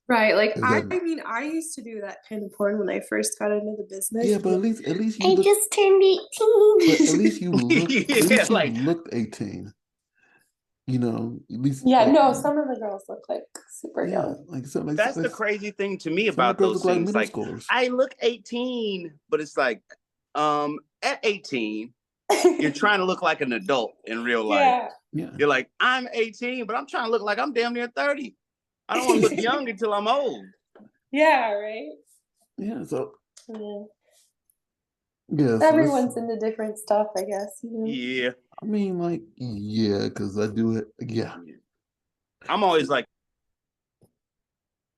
[SPEAKER 3] Right. Like
[SPEAKER 1] Is
[SPEAKER 3] I
[SPEAKER 1] that
[SPEAKER 3] mean, I used to do that kind of porn when I first got into the business.
[SPEAKER 1] yeah, but at least you
[SPEAKER 3] I
[SPEAKER 1] look
[SPEAKER 3] just turned
[SPEAKER 1] but
[SPEAKER 3] 18.
[SPEAKER 1] at
[SPEAKER 2] Yeah,
[SPEAKER 1] least you
[SPEAKER 2] like
[SPEAKER 1] looked 18. At least
[SPEAKER 3] Yeah,
[SPEAKER 1] like
[SPEAKER 3] no, some of the girls look like super
[SPEAKER 1] yeah,
[SPEAKER 3] young.
[SPEAKER 1] like so like,
[SPEAKER 2] that's the crazy thing to me
[SPEAKER 1] some of the
[SPEAKER 2] about
[SPEAKER 1] girls
[SPEAKER 2] those
[SPEAKER 1] look like
[SPEAKER 2] things.
[SPEAKER 1] middle
[SPEAKER 2] Like
[SPEAKER 1] schoolers.
[SPEAKER 2] I look 18, but it's like at 18, you're trying to look like an adult in real life.
[SPEAKER 3] Yeah.
[SPEAKER 1] Yeah.
[SPEAKER 2] You're like, I'm 18, but I'm trying to look like I'm damn near 30. I don't want to look young until I'm old.
[SPEAKER 3] Yeah, right.
[SPEAKER 1] Yeah. So
[SPEAKER 3] Yeah.
[SPEAKER 1] yeah. So
[SPEAKER 3] Everyone's into different stuff, I guess.
[SPEAKER 2] Yeah.
[SPEAKER 1] I mean, like, yeah, because I do it. Yeah.
[SPEAKER 2] I'm always like,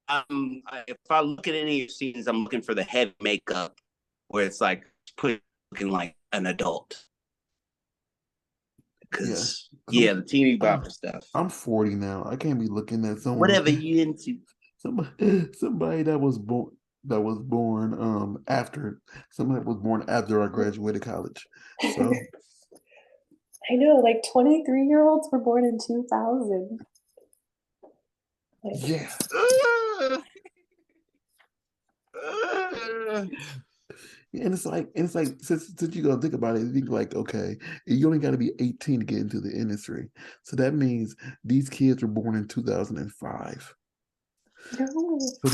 [SPEAKER 2] if I look at any of your scenes, I'm looking for the heavy makeup where it's like looking like an adult. Because the teeny bopper stuff.
[SPEAKER 1] I'm 40 now. I can't be looking at someone.
[SPEAKER 2] Whatever you into.
[SPEAKER 1] Somebody that was born after somebody was born after I graduated college. So
[SPEAKER 3] I know, like 23-year-olds were born in 2000.
[SPEAKER 1] Yeah. And it's like since you go think about it, you think like, okay, you only got to be 18 to get into the industry. So that means these kids were born in 2005.
[SPEAKER 3] No.
[SPEAKER 1] So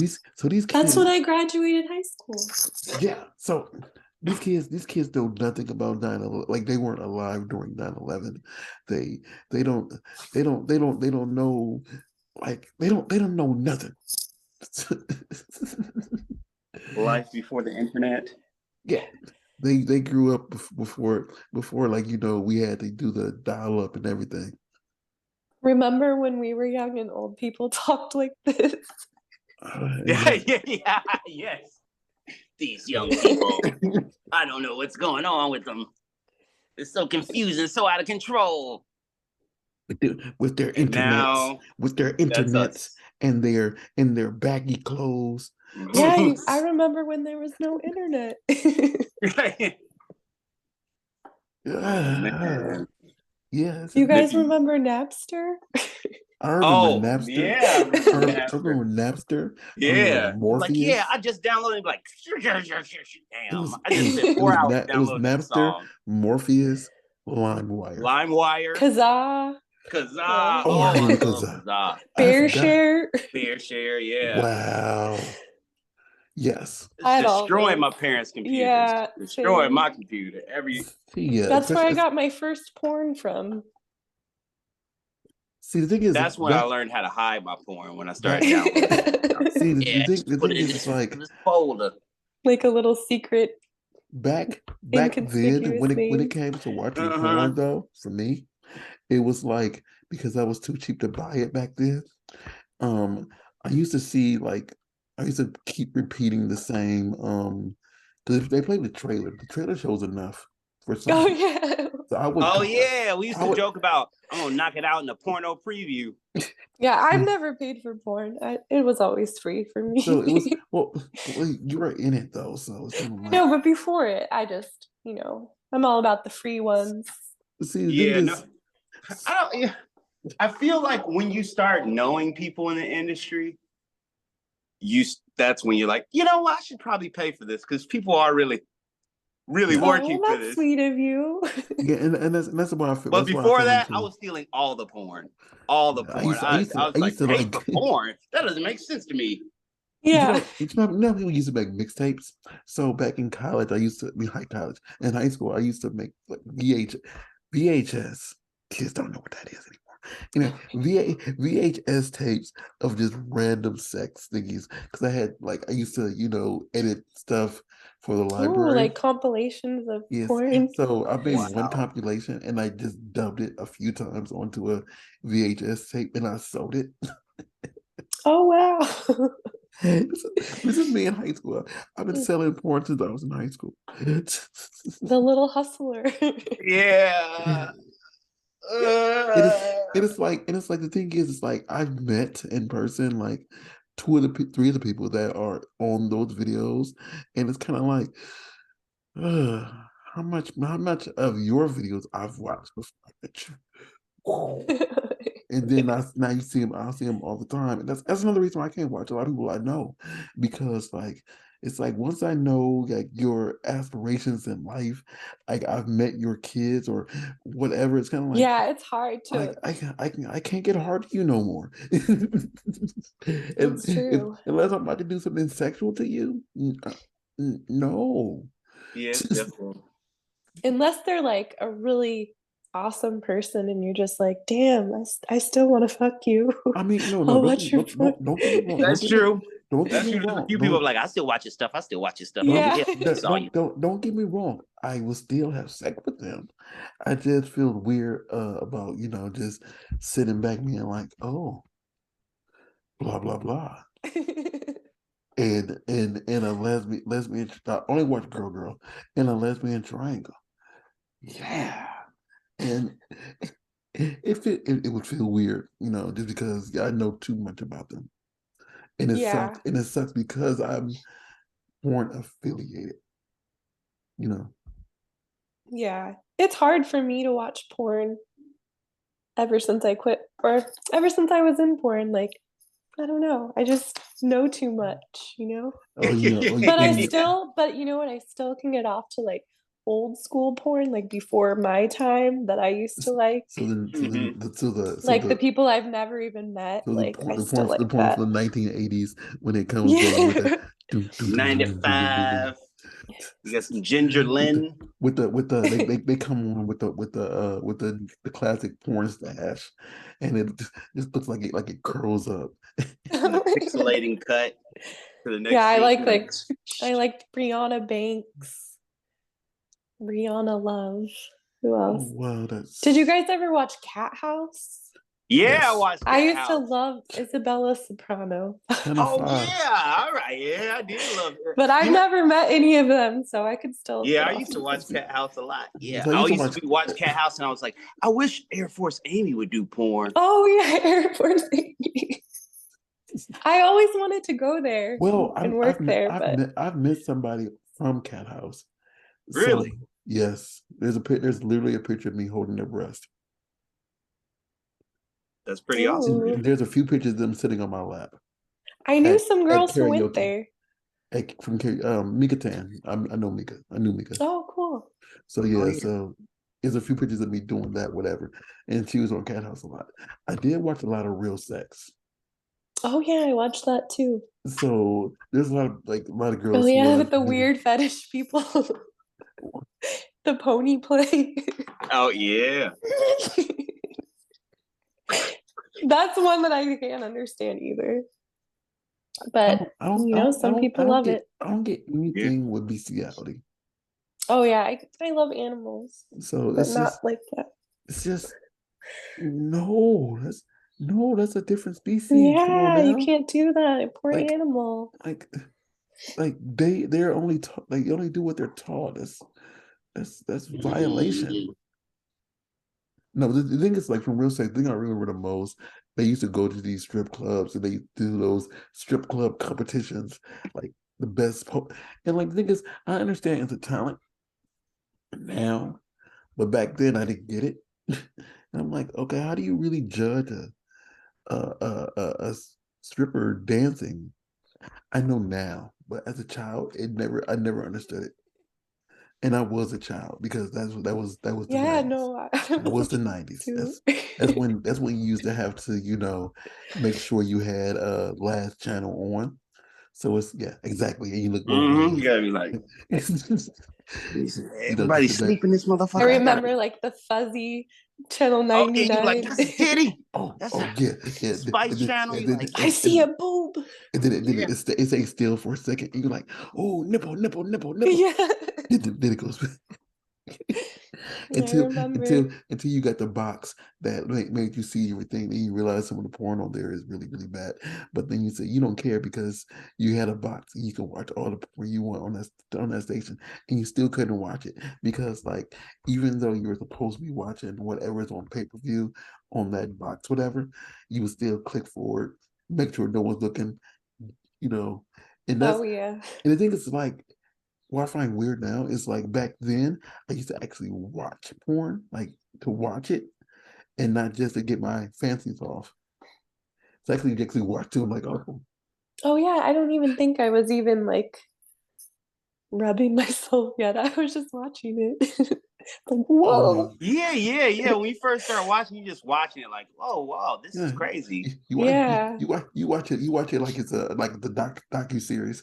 [SPEAKER 1] these kids,
[SPEAKER 3] that's when I graduated high school.
[SPEAKER 1] Yeah. So these kids know nothing about 9/11. Like they weren't alive during 9/11. They don't know, like they don't know nothing.
[SPEAKER 2] Life before the internet.
[SPEAKER 1] Yeah. They grew up before like, we had to do the dial up and everything.
[SPEAKER 3] Remember when we were young and old people talked like this?
[SPEAKER 2] Yes. These young people. I don't know what's going on with them. It's so confusing, so out of control.
[SPEAKER 1] With their internets, and their baggy clothes.
[SPEAKER 3] Yeah, I remember when there was no internet.
[SPEAKER 1] Yes.
[SPEAKER 3] You guys remember Napster?
[SPEAKER 1] I remember Napster.
[SPEAKER 2] Yeah,
[SPEAKER 1] I remember Napster.
[SPEAKER 2] Yeah.
[SPEAKER 1] Morpheus.
[SPEAKER 2] Like, yeah, I just downloaded like damn. I just
[SPEAKER 1] spent 4 hours
[SPEAKER 2] downloading that song.
[SPEAKER 1] Morpheus, LimeWire.
[SPEAKER 3] Kazaa.
[SPEAKER 1] Oh, I remember Kazaa.
[SPEAKER 3] BearShare.
[SPEAKER 2] BearShare, yeah.
[SPEAKER 1] Wow. Yes.
[SPEAKER 2] It's destroying my parents' computers.
[SPEAKER 3] Yeah.
[SPEAKER 2] Destroying my computer.
[SPEAKER 3] That's where I got my first porn from.
[SPEAKER 1] See, the thing is,
[SPEAKER 2] that's when I learned how to hide my porn when I started downloading.
[SPEAKER 1] See, the thing is like
[SPEAKER 2] this folder,
[SPEAKER 3] like a little secret.
[SPEAKER 1] Back then, when it came to watching porn, though, for me, it was like, because I was too cheap to buy it back then. I used to keep repeating the same. Because if they played the trailer shows enough for some.
[SPEAKER 3] Oh yeah.
[SPEAKER 2] So we used to joke about, I'm gonna knock it out in the porno preview.
[SPEAKER 3] Yeah, I've never paid for porn. It was always free for me.
[SPEAKER 1] So it was well, you were in it though, so it's kind of like...
[SPEAKER 3] No, but before it, I just, I'm all about the free ones.
[SPEAKER 1] See,
[SPEAKER 2] I feel like when you start knowing people in the industry, that's when you're like, I should probably pay for this because people are really working for this.
[SPEAKER 3] That's sweet of you.
[SPEAKER 1] Yeah, and that's what I feel.
[SPEAKER 2] But before that, I was stealing all the porn. I was like, pay for porn? That doesn't make sense to me.
[SPEAKER 3] Yeah.
[SPEAKER 1] People used to make mixtapes. So back in college, in high school, I used to make like VHS. Kids don't know what that is anymore. VHS tapes of just random sex thingies. Because I used to, edit stuff for the library.
[SPEAKER 3] Ooh, like compilations of porn.
[SPEAKER 1] So I made one compilation and I just dubbed it a few times onto a VHS tape and I sold it.
[SPEAKER 3] Oh wow.
[SPEAKER 1] This is me in high school. I've been selling porn since I was in high school.
[SPEAKER 3] The little hustler.
[SPEAKER 2] Yeah.
[SPEAKER 1] It's like the thing is, it's like I've met in person like three of the people that are on those videos, and it's kind of like, how much of your videos I've watched before I met you. And then now you see him, I'll see him all the time. And that's another reason why I can't watch a lot of people I know, because it's like once I know like your aspirations in life, like I've met your kids or whatever, it's kind of like,
[SPEAKER 3] yeah, it's hard to
[SPEAKER 1] I can't get hard to you no more.
[SPEAKER 3] It's true.
[SPEAKER 1] Unless I'm about to do something sexual to you. No.
[SPEAKER 2] Yeah, it's difficult.
[SPEAKER 3] Unless they're like a really awesome person and you're just like, damn, I still want to fuck you.
[SPEAKER 1] I mean, no,
[SPEAKER 3] I'll
[SPEAKER 1] don't
[SPEAKER 3] watch your porn.
[SPEAKER 1] don't get me wrong.
[SPEAKER 2] That's true.
[SPEAKER 1] Don't get
[SPEAKER 2] That's
[SPEAKER 1] me
[SPEAKER 2] true. There's a
[SPEAKER 1] wrong.
[SPEAKER 2] few people like, I still watch your stuff. I still watch your stuff.
[SPEAKER 1] Don't
[SPEAKER 3] Yeah.
[SPEAKER 2] Yeah, I saw you.
[SPEAKER 1] don't get me wrong. I will still have sex with them. I just feel weird about just sitting back being like, oh, blah blah blah, and in a lesbian. I only watch girl in a lesbian triangle. Yeah, and it would feel weird, just because I know too much about them, and it
[SPEAKER 3] Yeah.
[SPEAKER 1] sucks. And it sucks because I'm porn affiliated.
[SPEAKER 3] Yeah. It's hard for me to watch porn ever since I quit or ever since I was in porn. Like, I don't know. I just know too much,
[SPEAKER 1] Oh yeah,
[SPEAKER 3] But I
[SPEAKER 2] Yeah.
[SPEAKER 3] still, but you know what? I still can get off to like old school porn, like before my time that I used to like.
[SPEAKER 1] So then,
[SPEAKER 3] Like the people I've never even met.
[SPEAKER 1] so
[SPEAKER 3] Like I
[SPEAKER 1] the
[SPEAKER 3] still
[SPEAKER 1] porn
[SPEAKER 3] like
[SPEAKER 1] the porn
[SPEAKER 3] that.
[SPEAKER 1] from the 1980s when it comes on with the
[SPEAKER 3] Yeah.
[SPEAKER 2] 95. You got some Ginger Lynn.
[SPEAKER 1] with the they come on with the classic porn stash, and it just looks like it curls up.
[SPEAKER 2] Pixelating cut to the next
[SPEAKER 3] Yeah, I
[SPEAKER 2] scene.
[SPEAKER 3] liked Brianna Banks, Brianna Love. Who
[SPEAKER 1] Oh
[SPEAKER 3] else?
[SPEAKER 1] wow, that's
[SPEAKER 3] Did you guys ever watch Cat House?
[SPEAKER 2] Yeah,
[SPEAKER 1] Yes.
[SPEAKER 2] I watched
[SPEAKER 3] I
[SPEAKER 2] Cat
[SPEAKER 3] used to
[SPEAKER 2] House.
[SPEAKER 3] love Isabella Soprano,
[SPEAKER 1] Channel
[SPEAKER 2] Oh
[SPEAKER 1] 5.
[SPEAKER 2] yeah, all right, yeah, I did love her.
[SPEAKER 3] but I've
[SPEAKER 2] You know-
[SPEAKER 3] never met any of them, so I could still.
[SPEAKER 2] Yeah,
[SPEAKER 3] get
[SPEAKER 2] I
[SPEAKER 3] off
[SPEAKER 2] used to
[SPEAKER 3] of
[SPEAKER 2] watch
[SPEAKER 3] it.
[SPEAKER 2] Cat House a lot. Yeah,
[SPEAKER 1] So I
[SPEAKER 2] I
[SPEAKER 1] used to
[SPEAKER 2] used to watch Cat House, and I was like, I wish Air Force Amy would do porn.
[SPEAKER 3] Oh yeah, Air Force Amy. I always wanted to go there
[SPEAKER 1] Well,
[SPEAKER 3] and work there, but
[SPEAKER 1] I've met somebody from Cat House.
[SPEAKER 2] Really?
[SPEAKER 1] So, yes, there's literally a picture of me holding their breast.
[SPEAKER 2] That's pretty awesome.
[SPEAKER 3] Ooh.
[SPEAKER 1] There's a few pictures of them sitting on my lap.
[SPEAKER 3] I knew
[SPEAKER 1] At-
[SPEAKER 3] some
[SPEAKER 1] at
[SPEAKER 3] girls who went
[SPEAKER 1] karaoke.
[SPEAKER 3] there.
[SPEAKER 1] From Mika Tan. I know Mika. I knew Mika.
[SPEAKER 3] Oh, cool.
[SPEAKER 1] So yeah,
[SPEAKER 2] yeah.
[SPEAKER 1] so there's a few pictures of me doing that, whatever. And she was on Cat House a lot. I did watch a lot of Real Sex.
[SPEAKER 3] Oh yeah, I watched that too.
[SPEAKER 1] So there's a lot of girls.
[SPEAKER 3] Oh
[SPEAKER 1] who
[SPEAKER 3] yeah,
[SPEAKER 1] are
[SPEAKER 3] with the
[SPEAKER 1] really-
[SPEAKER 3] weird fetish people. The pony play.
[SPEAKER 2] Oh yeah.
[SPEAKER 3] That's one that I can't understand either. But some people love it.
[SPEAKER 1] I don't get anything with bestiality.
[SPEAKER 3] Oh yeah, I love animals,
[SPEAKER 1] So
[SPEAKER 3] but
[SPEAKER 1] it's
[SPEAKER 3] not
[SPEAKER 1] just
[SPEAKER 3] like that.
[SPEAKER 1] it's just that's a different species. Come
[SPEAKER 3] Yeah,
[SPEAKER 1] on
[SPEAKER 3] you
[SPEAKER 1] now.
[SPEAKER 3] can't do that. Poor
[SPEAKER 1] Like-
[SPEAKER 3] animal.
[SPEAKER 1] Like they're only taught, they only do what they're taught. That's violation. No, the thing is, like, from Real Sex, the thing I remember the most, they used to go to these strip clubs and they do those strip club competitions, like the best. And like the thing is, I understand it's a talent now, but back then I didn't get it. And I'm like, okay, how do you really judge a stripper dancing? I know now, but as a child, I never understood it. And I was a child because that was the
[SPEAKER 3] Yeah,
[SPEAKER 1] 90s.
[SPEAKER 3] no,
[SPEAKER 1] That was the 90s. That's when you used to have to, make sure you had last channel on. So it's exactly. And you look both ways.
[SPEAKER 2] You gotta be like, everybody's sleeping this motherfucker.
[SPEAKER 3] I remember like the fuzzy channel
[SPEAKER 2] Oh, yeah,
[SPEAKER 3] 99.
[SPEAKER 2] you like, that's a titty.
[SPEAKER 1] Oh,
[SPEAKER 2] That's
[SPEAKER 1] yeah.
[SPEAKER 2] Spice Channel. You like,
[SPEAKER 3] I see a boob.
[SPEAKER 1] And then it stays still for a second. And you're like, oh, nipple.
[SPEAKER 3] Yeah.
[SPEAKER 1] Then it goes. until you got the box that made you see everything, then you realize some of the porn on there is really, really bad. But then you say you don't care because you had a box and you can watch all the porn you want on that station, and you still couldn't watch it because, like, even though you were supposed to be watching whatever's on pay-per-view on that box, whatever, you would still click forward, make sure no one's looking, and that's
[SPEAKER 3] yeah.
[SPEAKER 1] and the thing is, like, what I find weird now is, like, back then I used to actually watch porn, like, to watch it and not just to get my fancies off. It's actually watch too. I'm like, oh.
[SPEAKER 3] Oh yeah, I don't even think I was even like rubbing myself yet. I was just watching it. Like, whoa.
[SPEAKER 2] Yeah. When you first start watching, you just watching it like, oh wow, this is crazy.
[SPEAKER 1] You watch it like it's the docu series.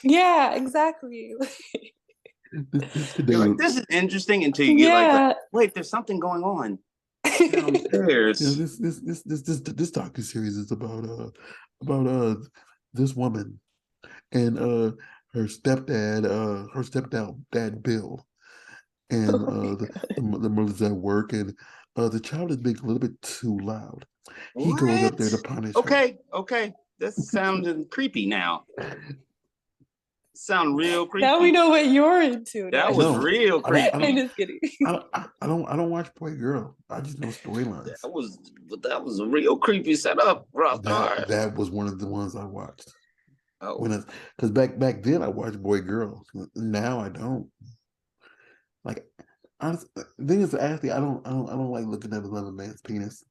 [SPEAKER 3] Yeah, exactly.
[SPEAKER 1] today.
[SPEAKER 2] You're like, this is interesting until you get
[SPEAKER 3] Yeah.
[SPEAKER 2] wait, there's something going on
[SPEAKER 1] Yeah,
[SPEAKER 2] downstairs.
[SPEAKER 1] this docu-series is about this woman and her stepdad dad Bill, and
[SPEAKER 3] Oh my
[SPEAKER 1] the mother's at work, and the child is being a little bit too loud. He goes up
[SPEAKER 2] What?
[SPEAKER 1] there to punish her.
[SPEAKER 2] Okay. That's sounding creepy now. Sound real
[SPEAKER 3] Now we
[SPEAKER 2] creepy.
[SPEAKER 3] know what you're into. No,
[SPEAKER 2] That
[SPEAKER 3] I'm
[SPEAKER 2] was
[SPEAKER 3] just
[SPEAKER 1] No,
[SPEAKER 3] kidding.
[SPEAKER 2] real
[SPEAKER 1] I don't I
[SPEAKER 3] I'm
[SPEAKER 2] creepy.
[SPEAKER 1] don't
[SPEAKER 3] just kidding.
[SPEAKER 1] I don't watch Boy Girl. I just know
[SPEAKER 2] That
[SPEAKER 1] storylines.
[SPEAKER 2] was that was a real creepy setup,
[SPEAKER 1] That
[SPEAKER 2] Rothar.
[SPEAKER 1] that was one of the ones I watched
[SPEAKER 2] Oh,
[SPEAKER 1] when I because back then I watched Boy Girl. Now I don't. Like, honestly, the thing is, actually, I don't like looking at another man's penis.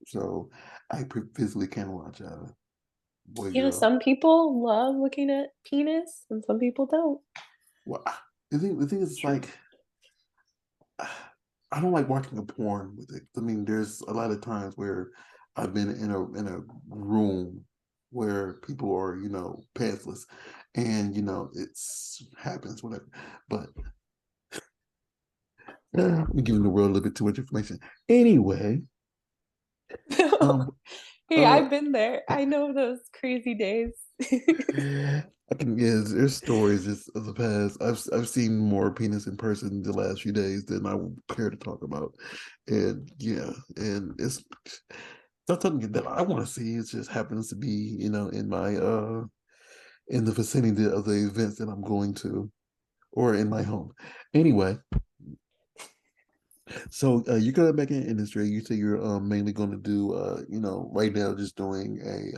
[SPEAKER 1] So I physically can watch Boy
[SPEAKER 3] Yeah,
[SPEAKER 1] Girl.
[SPEAKER 3] some people love looking at penis and some people don't.
[SPEAKER 1] Well, the thing is, it's
[SPEAKER 2] true.
[SPEAKER 1] like I don't like watching a porn with it. I mean, there's a lot of times where I've been in a room where people are, pantsless, and it's happens, whatever. But I'm giving the world a little bit too much information. Anyway, um,
[SPEAKER 3] Hey,
[SPEAKER 1] uh,
[SPEAKER 3] I've been there. I know those crazy days.
[SPEAKER 1] I can, yeah, there's stories just of the past. I've seen more penis in person the last few days than I would care to talk about, and yeah, and it's not something that I want to see. It just happens to be, in my in the vicinity of the events that I'm going to, or in my home. Anyway, so you're going back in the industry. You say you're mainly going to do, right now just doing a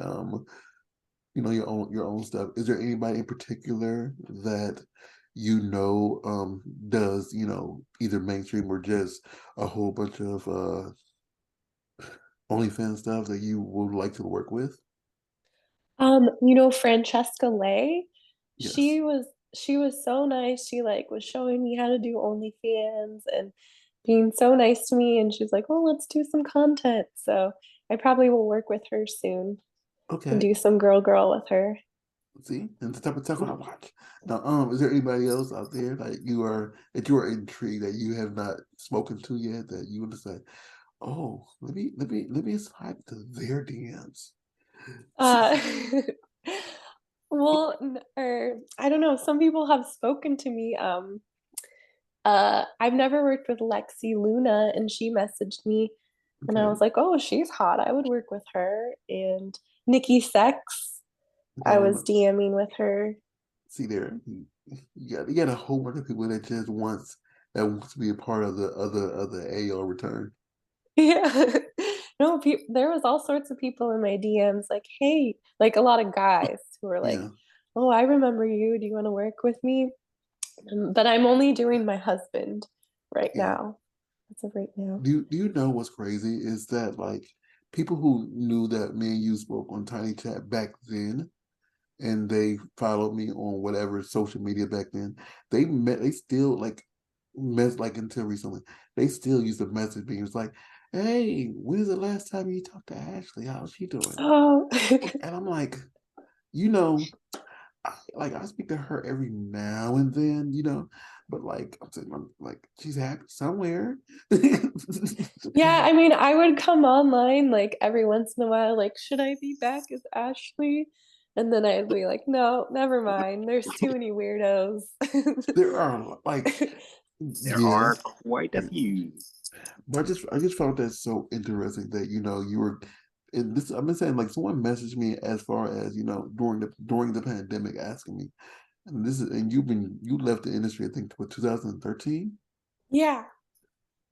[SPEAKER 1] your own stuff. Is there anybody in particular that does either mainstream or just a whole bunch of OnlyFans stuff that you would like to work with?
[SPEAKER 3] Francesca Lay,
[SPEAKER 1] Yes.
[SPEAKER 3] she was so nice. She like was showing me how to do OnlyFans and being so nice to me. And she's like, "Oh, let's do some content." So I probably will work with her soon and
[SPEAKER 1] Okay.
[SPEAKER 3] do some girl with her.
[SPEAKER 1] See, and the type of stuff I watch. Now, is there anybody else out there that you are intrigued that you have not spoken to yet that you want to say, oh, let me slide to their DMs.
[SPEAKER 3] Uh, well, or I don't know. Some people have spoken to me. I've never worked with Lexi Luna, and she messaged me, and I
[SPEAKER 1] Okay.
[SPEAKER 3] was like, "Oh, she's hot. I would work with her." And Nikki Sex,
[SPEAKER 1] Okay, I
[SPEAKER 3] I
[SPEAKER 1] don't
[SPEAKER 3] was
[SPEAKER 1] know.
[SPEAKER 3] DMing with her.
[SPEAKER 1] See there, you got a whole bunch of people that wants to be a part of the AO return.
[SPEAKER 3] Yeah. No, there was all sorts of people in my DMs, like, "Hey," like a lot of guys who were like,
[SPEAKER 1] Yeah,
[SPEAKER 3] "Oh, I remember you. Do you want to work with me?" But I'm only doing my husband right
[SPEAKER 1] yeah.
[SPEAKER 3] now. As of right now.
[SPEAKER 1] Do you know what's crazy is that like people who knew that me and you spoke on Tiny Chat back then, and they followed me on whatever social media back then, they still like like until recently, they still used to message me. It was like, hey, when's the last time you talked to Ashley? How's she doing?
[SPEAKER 3] Oh,
[SPEAKER 1] And I'm like, you know, I speak to her every now and then, but like I'm saying, like she's happy somewhere.
[SPEAKER 3] yeah. I mean, I would come online like every once in a while, like, should I be back as Ashley? And then I'd be like, no, never mind. There's too many weirdos.
[SPEAKER 1] There are like,
[SPEAKER 2] there
[SPEAKER 1] yeah,
[SPEAKER 2] are quite a few.
[SPEAKER 1] but I just found that so interesting that you were. And this I've been saying, like, someone messaged me as far as during the pandemic asking me, and you left the industry, I think, what, 2013.
[SPEAKER 3] Yeah.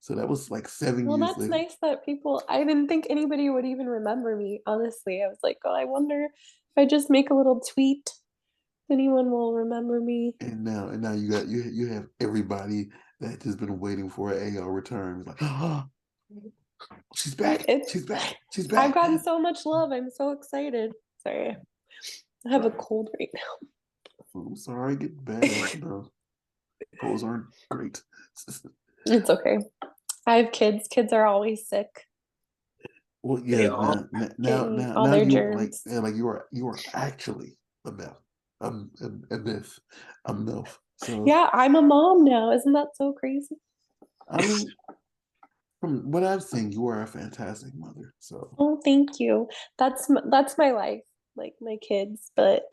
[SPEAKER 1] So that was like 7
[SPEAKER 3] Well,
[SPEAKER 1] years
[SPEAKER 3] that's
[SPEAKER 1] later.
[SPEAKER 3] nice that I didn't think anybody would even remember me, honestly. I was like, oh, I wonder if I just make a little tweet, if anyone will remember me.
[SPEAKER 1] And now you have everybody that has been waiting for an AO return. It's like, oh, she's back,
[SPEAKER 3] It's
[SPEAKER 1] she's back, she's
[SPEAKER 3] I've
[SPEAKER 1] back.
[SPEAKER 3] gotten so much love. I'm so excited. Sorry. I have a
[SPEAKER 1] Right.
[SPEAKER 3] cold right now.
[SPEAKER 1] I'm sorry, get better. Colds aren't great.
[SPEAKER 3] It's okay. I have kids. Kids are always sick,
[SPEAKER 1] Well,
[SPEAKER 2] They
[SPEAKER 1] yeah,
[SPEAKER 2] all
[SPEAKER 3] getting all
[SPEAKER 1] now
[SPEAKER 3] their
[SPEAKER 1] you are
[SPEAKER 3] germs.
[SPEAKER 1] like you are actually a myth, a myth, a MILF. So
[SPEAKER 3] Yeah, I'm a mom now. Isn't that so crazy?
[SPEAKER 1] I mean, from what I've seen, you are a fantastic mother. So
[SPEAKER 3] Oh, thank you. That's my life, like my kids, but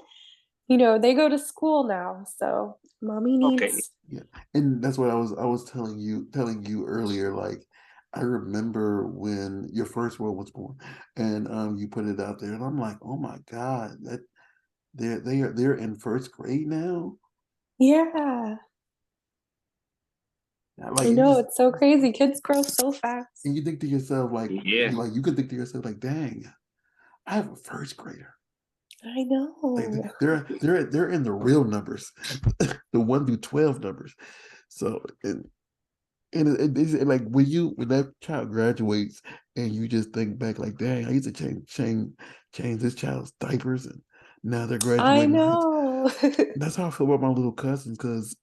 [SPEAKER 3] they go to school now, so mommy
[SPEAKER 2] Okay.
[SPEAKER 3] needs.
[SPEAKER 1] yeah, and that's what I was telling you earlier. Like, I remember when your first one was born, and you put it out there, and I'm like, oh my God, that they're in first grade now.
[SPEAKER 3] Yeah,
[SPEAKER 1] Like
[SPEAKER 3] I
[SPEAKER 1] you
[SPEAKER 3] know
[SPEAKER 1] just
[SPEAKER 3] it's so crazy. Kids grow so fast.
[SPEAKER 1] and you think to yourself
[SPEAKER 2] Yeah.
[SPEAKER 1] you could think to yourself like, dang, I have a first grader.
[SPEAKER 3] I
[SPEAKER 1] Like
[SPEAKER 3] know.
[SPEAKER 1] they're in the real numbers, the 1 through 12 numbers. So it's like when that child graduates and you just think back like, dang, I used to change this child's diapers and now they're
[SPEAKER 3] I
[SPEAKER 1] graduating high school.
[SPEAKER 3] know.
[SPEAKER 1] That's how I feel about my little cousins because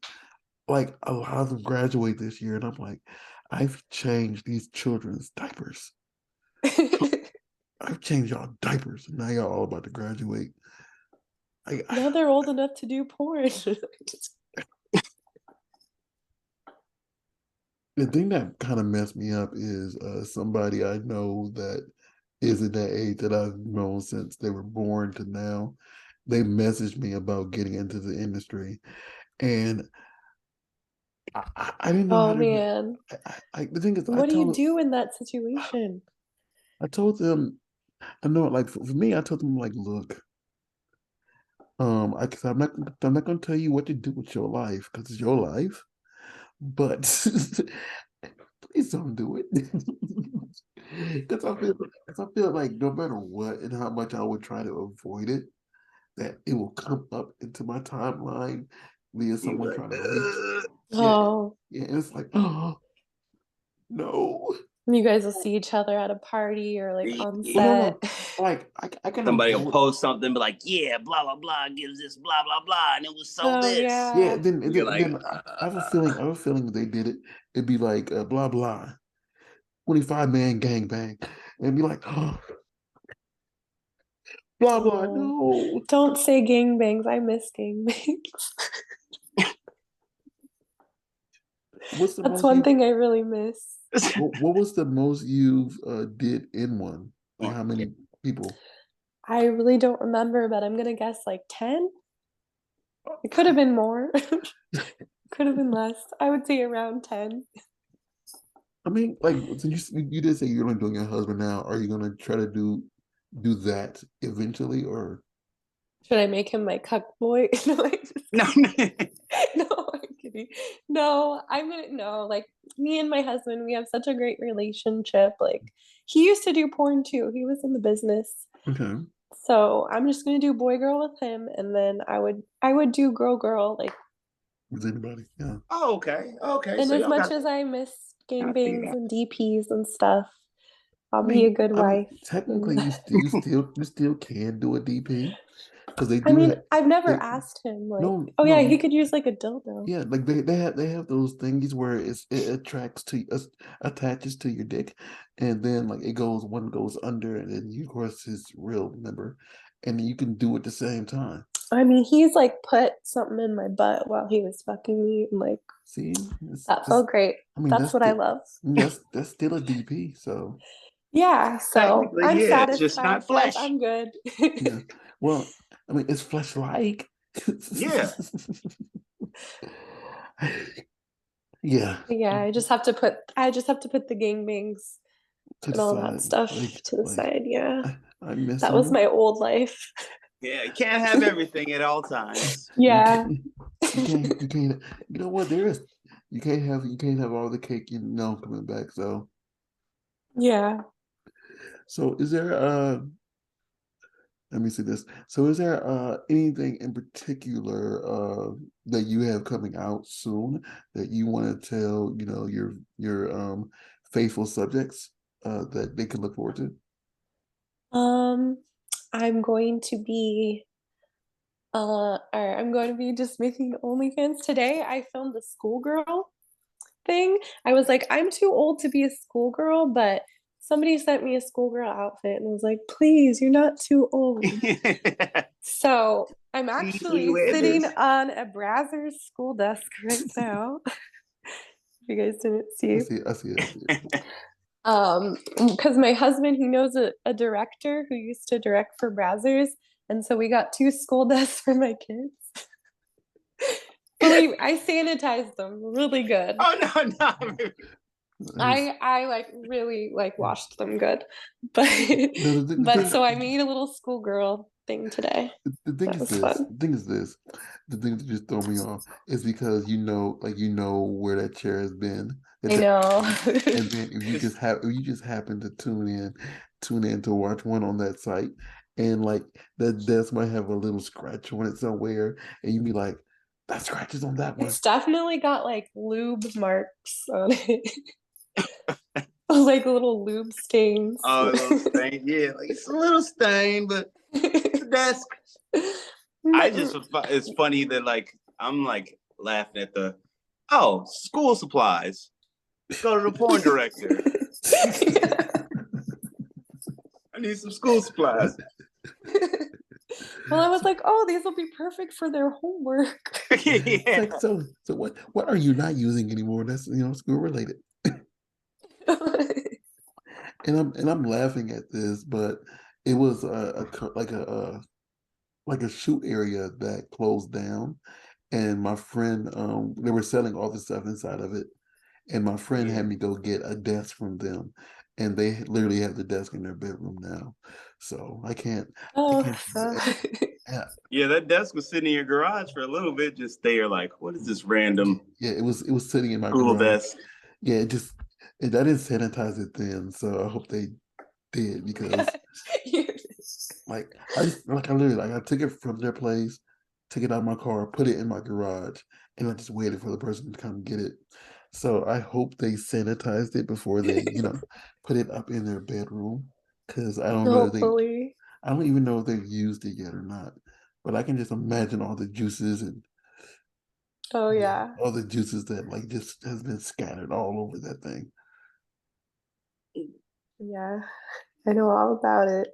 [SPEAKER 1] like a lot of them graduate this year and I'm like, I've changed these children's diapers. I've changed y'all diapers and now y'all all about to graduate. I,
[SPEAKER 3] Now they're old enough to do porn.
[SPEAKER 1] the thing that kind of messed me up is somebody I know that is in that age that I've known since they were born to now. They messaged me about getting into the industry, and I didn't know how
[SPEAKER 3] Oh
[SPEAKER 1] to.
[SPEAKER 3] man.
[SPEAKER 1] The thing is,
[SPEAKER 3] What do you do in that situation?
[SPEAKER 1] I told them, I know, like for me, I told them like, look, cause I'm not gonna tell you what to do with your life because it's your life, but please don't do it. Because I feel like no matter what and how much I would try to avoid it, that it will come up into my timeline via
[SPEAKER 2] You
[SPEAKER 1] someone
[SPEAKER 2] like,
[SPEAKER 1] trying to reach. Yeah,
[SPEAKER 3] Oh,
[SPEAKER 1] yeah, and it's like, oh no.
[SPEAKER 3] you guys will see each other at a party or like on
[SPEAKER 1] Well, no,
[SPEAKER 3] set.
[SPEAKER 1] no. Like I can
[SPEAKER 2] somebody will
[SPEAKER 1] avoid.
[SPEAKER 2] post something, be like, yeah, blah blah blah gives this blah blah blah, and it was so
[SPEAKER 3] Oh
[SPEAKER 2] this.
[SPEAKER 1] Yeah,
[SPEAKER 3] yeah.
[SPEAKER 2] You're like,
[SPEAKER 1] then I have a feeling they did it. It'd be like blah blah, 25-man gangbang, and it'd be like, oh, blah blah.
[SPEAKER 3] Oh,
[SPEAKER 1] No,
[SPEAKER 3] don't say gangbangs. I miss gangbangs.
[SPEAKER 1] what's the
[SPEAKER 3] That's
[SPEAKER 1] most
[SPEAKER 3] one
[SPEAKER 1] you?
[SPEAKER 3] thing I really miss.
[SPEAKER 1] What was the most you've did in one? Like how many people?
[SPEAKER 3] I really don't remember, but I'm gonna guess like 10. It could have been more. Could have been less. I would say around 10.
[SPEAKER 1] I mean, like so you did say you're only doing your husband now. Are you gonna try to do that eventually, or
[SPEAKER 3] Should I make him my cuck boy? No, I just
[SPEAKER 2] no,
[SPEAKER 3] no, I'm kidding. No, I'm gonna no, like me and my husband, we have such a great relationship. Like he used to do porn too. He was in the business.
[SPEAKER 1] okay?
[SPEAKER 3] So I'm just gonna do boy girl with him and then I would do girl girl, like
[SPEAKER 1] With anybody? Yeah.
[SPEAKER 2] oh, okay, okay.
[SPEAKER 3] and
[SPEAKER 2] So
[SPEAKER 3] as
[SPEAKER 2] y'all
[SPEAKER 3] much
[SPEAKER 2] got
[SPEAKER 3] as I miss
[SPEAKER 2] gotta figure it
[SPEAKER 3] gangbangs
[SPEAKER 2] out.
[SPEAKER 3] and DPs and stuff, I'll be a
[SPEAKER 1] I
[SPEAKER 3] good
[SPEAKER 1] mean,
[SPEAKER 3] wife.
[SPEAKER 1] technically,
[SPEAKER 3] And
[SPEAKER 1] you still can do a DP because they
[SPEAKER 3] I
[SPEAKER 1] do
[SPEAKER 3] mean,
[SPEAKER 1] have
[SPEAKER 3] I've never
[SPEAKER 1] they
[SPEAKER 3] asked him like,
[SPEAKER 1] no
[SPEAKER 3] oh yeah,
[SPEAKER 1] no
[SPEAKER 3] he could use like a dildo.
[SPEAKER 1] yeah like they have those thingies where it attracts to attaches to your dick, and then like it goes one goes under, and then you of course his real member, and then you can do it at the same time.
[SPEAKER 3] I mean, he's like put something in my butt while he was fucking me, and like
[SPEAKER 1] See, it's
[SPEAKER 3] that
[SPEAKER 1] just
[SPEAKER 3] felt great.
[SPEAKER 1] I mean
[SPEAKER 3] That's what I love.
[SPEAKER 1] that's still a DP. So
[SPEAKER 3] Yeah, so
[SPEAKER 2] Technically,
[SPEAKER 3] I'm
[SPEAKER 2] yeah, it's just
[SPEAKER 3] satisfied,
[SPEAKER 2] not
[SPEAKER 3] guys.
[SPEAKER 2] flesh.
[SPEAKER 3] I'm good.
[SPEAKER 1] yeah. Well, I mean it's flesh like.
[SPEAKER 2] Yeah.
[SPEAKER 1] Yeah,
[SPEAKER 3] Yeah, I just have to put the gangbangs
[SPEAKER 1] to the
[SPEAKER 3] and all that
[SPEAKER 1] side.
[SPEAKER 3] stuff to the
[SPEAKER 1] Like
[SPEAKER 3] side. Yeah.
[SPEAKER 1] I miss
[SPEAKER 3] That was
[SPEAKER 1] them.
[SPEAKER 3] my old life.
[SPEAKER 2] Yeah, you can't have everything at all times.
[SPEAKER 1] You
[SPEAKER 3] Yeah.
[SPEAKER 1] can't, you can't. You know what? There is. You can't have all the cake. You know, coming back.
[SPEAKER 3] Yeah.
[SPEAKER 1] So is there Let me see this. So is there anything in particular that you have coming out soon that you want to tell your faithful subjects that they can look forward to?
[SPEAKER 3] Um, I'm going to be or I'm going to be just making OnlyFans today. I filmed a schoolgirl thing. I was like, I'm too old to be a schoolgirl, but somebody sent me a schoolgirl outfit and was like, please, you're not too old. So I'm
[SPEAKER 2] Please, will you
[SPEAKER 3] actually
[SPEAKER 2] wear
[SPEAKER 3] sitting
[SPEAKER 2] this?
[SPEAKER 3] on a Brazzers school desk right now. You guys didn't see.
[SPEAKER 1] I see it.
[SPEAKER 3] Because my husband, he knows a director who used to direct for Brazzers, and so we got 2 school desks for my kids. Believe I sanitized them really good.
[SPEAKER 2] Oh no.
[SPEAKER 3] I like really like washed them good, but
[SPEAKER 1] thing,
[SPEAKER 3] so I made a little schoolgirl thing today.
[SPEAKER 1] the thing
[SPEAKER 3] That
[SPEAKER 1] is
[SPEAKER 3] was
[SPEAKER 1] this.
[SPEAKER 3] fun.
[SPEAKER 1] The thing is this. The thing that just throw me off is because where that chair has been.
[SPEAKER 3] I know.
[SPEAKER 1] And then if you just happen to tune in to watch one on that site, and like that desk might have a little scratch on it somewhere, and you'd be like, that scratch is on that one.
[SPEAKER 3] It's definitely got like lube marks on it. Like little lube stains.
[SPEAKER 2] Oh, a little stain. Yeah, like it's a little stain, but the desk. It's funny that like I'm like laughing at school supplies. Go to the porn director. I need some school supplies.
[SPEAKER 3] Well, I was like, oh, these will be perfect for their homework.
[SPEAKER 1] Yeah. Like, so what are you not using anymore? That's school related. And I'm laughing at this, but it was like a shoot area that closed down, and my friend they were selling all the stuff inside of it, and my friend had me go get a desk from them, and they literally have the desk in their bedroom now, so I can't.
[SPEAKER 2] Yeah, that desk was sitting in your garage for a little bit, just there, like, what is this random?
[SPEAKER 1] Yeah, it was sitting in my
[SPEAKER 2] school
[SPEAKER 1] garage.
[SPEAKER 2] Desk.
[SPEAKER 1] Yeah, I didn't sanitize it then, so I hope they did, because I took it from their place, took it out of my car, put it in my garage, and I just waited for the person to come get it. So I hope they sanitized it before they, put it up in their bedroom, because I don't know I don't even know if they've used it yet or not. But I can just imagine all the juices and
[SPEAKER 3] oh yeah,
[SPEAKER 1] all the juices that like just has been scattered all over that thing.
[SPEAKER 3] Yeah, I know all about it.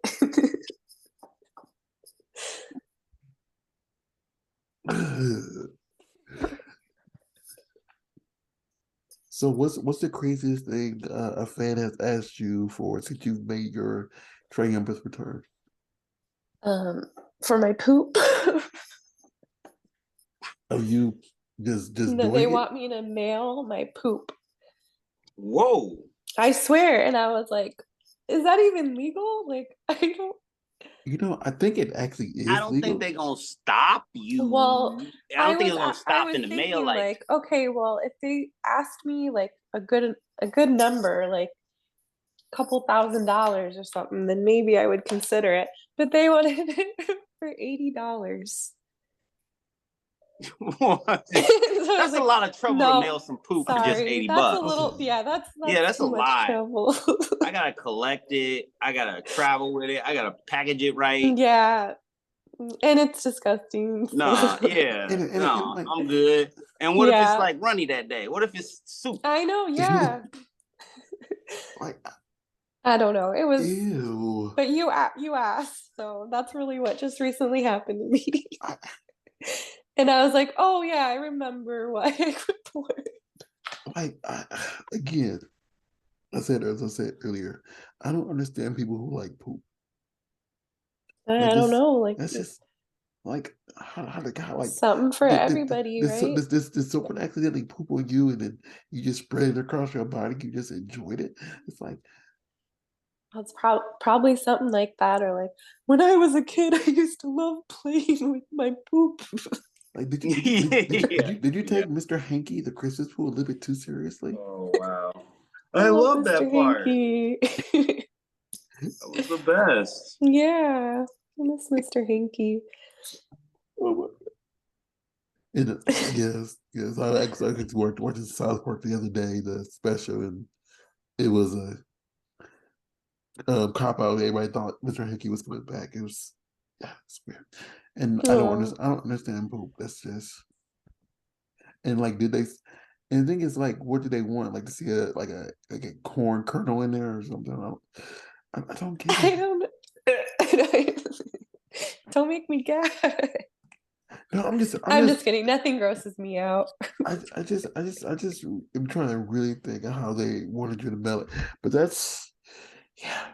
[SPEAKER 1] So what's the craziest thing a fan has asked you for since you've made your triumphant return?
[SPEAKER 3] For my poop.
[SPEAKER 1] Of you just
[SPEAKER 3] No,
[SPEAKER 1] doing
[SPEAKER 3] they
[SPEAKER 1] it?
[SPEAKER 3] want me to mail my poop.
[SPEAKER 2] Whoa.
[SPEAKER 3] I swear. And I was like, is that even legal? Like, I don't.
[SPEAKER 1] I think it actually is
[SPEAKER 2] I don't
[SPEAKER 1] legal.
[SPEAKER 2] think they're gonna stop you.
[SPEAKER 3] Well,
[SPEAKER 2] I don't think it's gonna stop in the mail.
[SPEAKER 3] Like, okay, well, if they asked me like a good number, like a couple $1,000s or something, then maybe I would consider it. But they wanted it for $80.
[SPEAKER 2] That's a lot of trouble to mail some poop for just $80.
[SPEAKER 3] That's a little, that's
[SPEAKER 2] a lot.
[SPEAKER 3] Trouble.
[SPEAKER 2] I gotta collect it. I gotta travel with it. I gotta package it right.
[SPEAKER 3] Yeah, and it's disgusting.
[SPEAKER 2] Nah, yeah, I'm good. And what if it's like runny that day? What if it's soup?
[SPEAKER 3] I know, yeah. I don't know. It was,
[SPEAKER 1] ew.
[SPEAKER 3] But you asked, so that's really what just recently happened to me. And I was like, oh yeah, I remember why I reported.
[SPEAKER 1] Again, as I said earlier, I don't understand people who like poop.
[SPEAKER 3] I don't know, like
[SPEAKER 1] that's just like how like
[SPEAKER 3] something for everybody, right?
[SPEAKER 1] Did someone accidentally poop on you and then you just spread it across your body? You just enjoyed it. It's like
[SPEAKER 3] it's probably something like that, or like when I was a kid, I used to love playing with my poop.
[SPEAKER 1] Like, did you take Mr. Hanky the Christmas pool a little bit too seriously?
[SPEAKER 2] Oh wow! I love that part. That was the best.
[SPEAKER 3] Yeah, I miss Mr. Hanky.
[SPEAKER 1] Oh my God. Yes. I actually watching South Park the other day, the special, and it was a cop out. Everybody thought Mr. Hanky was coming back. It was it's weird, and I don't understand poop. That's just. And like, And the thing is, like, what do they want? Like to see a corn kernel in there or something? I don't get
[SPEAKER 3] I
[SPEAKER 1] it.
[SPEAKER 3] don't. Don't make me gag.
[SPEAKER 1] No, I'm
[SPEAKER 3] I'm
[SPEAKER 1] just
[SPEAKER 3] just kidding. Nothing grosses me out.
[SPEAKER 1] I just am trying to really think of how they wanted you to mail it. But that's yeah,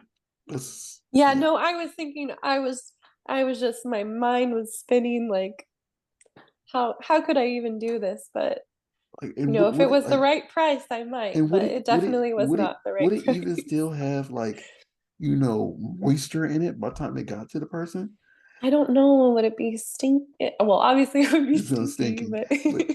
[SPEAKER 1] that's
[SPEAKER 3] Yeah,
[SPEAKER 1] yeah.
[SPEAKER 3] no, I was thinking. I was just. My mind was spinning. Like, how could I even do this? But
[SPEAKER 1] Like
[SPEAKER 3] you
[SPEAKER 1] and
[SPEAKER 3] know, if it was the
[SPEAKER 1] like
[SPEAKER 3] right price, I might.
[SPEAKER 1] and
[SPEAKER 3] But it definitely was not the right
[SPEAKER 1] would it
[SPEAKER 3] price.
[SPEAKER 1] even still have like moisture in it by the time it got to the person?
[SPEAKER 3] I don't know. Would it be stink? Well, obviously it would be
[SPEAKER 1] It's feeling
[SPEAKER 3] stinky,
[SPEAKER 1] stinky.
[SPEAKER 3] but
[SPEAKER 1] But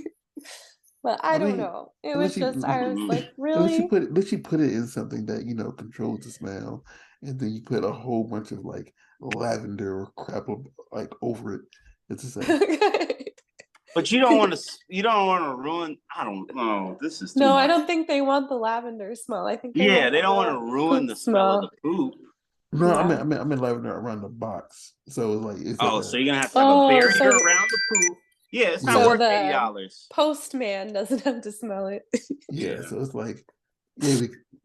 [SPEAKER 3] but I
[SPEAKER 1] I
[SPEAKER 3] don't
[SPEAKER 1] mean,
[SPEAKER 3] know. It
[SPEAKER 1] unless
[SPEAKER 3] was
[SPEAKER 1] you
[SPEAKER 3] just I was like, really?
[SPEAKER 1] unless you put it in something that controls the smell, and then you put a whole bunch of like lavender or crap like over it. It's the same.
[SPEAKER 2] But you don't want to. You don't want to ruin. I don't know. This is too
[SPEAKER 3] No, I
[SPEAKER 2] much.
[SPEAKER 3] don't think they want the lavender smell. I think they
[SPEAKER 2] Yeah,
[SPEAKER 3] want
[SPEAKER 2] they don't want
[SPEAKER 3] the
[SPEAKER 2] to ruin
[SPEAKER 3] poop
[SPEAKER 2] the smell of
[SPEAKER 3] smell.
[SPEAKER 2] the poop.
[SPEAKER 1] No,
[SPEAKER 3] Yeah.
[SPEAKER 1] I mean lavender around the box. So it's like
[SPEAKER 2] Oh,
[SPEAKER 1] a
[SPEAKER 2] so you're gonna have to have a
[SPEAKER 3] Oh,
[SPEAKER 2] barrier
[SPEAKER 3] so
[SPEAKER 2] around the poop. Yeah, it's not
[SPEAKER 1] yeah
[SPEAKER 3] so
[SPEAKER 2] worth $80.
[SPEAKER 3] the postman doesn't have to smell it.
[SPEAKER 1] yeah.
[SPEAKER 2] Yeah.
[SPEAKER 1] So it's like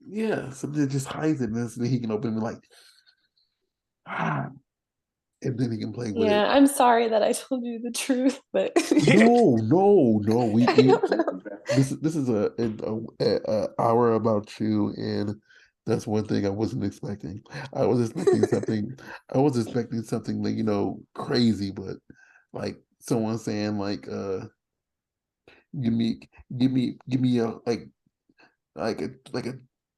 [SPEAKER 1] yeah, something that just hides it, and then so he can open it like ah, and then he can play with it.
[SPEAKER 3] Yeah, I'm sorry that I told you the truth, but
[SPEAKER 1] No, no, no.
[SPEAKER 3] I
[SPEAKER 1] We
[SPEAKER 3] don't know.
[SPEAKER 1] this is a hour about you, and that's one thing I wasn't expecting. I was expecting something. I was expecting something like crazy, but like someone saying like give me give me a like a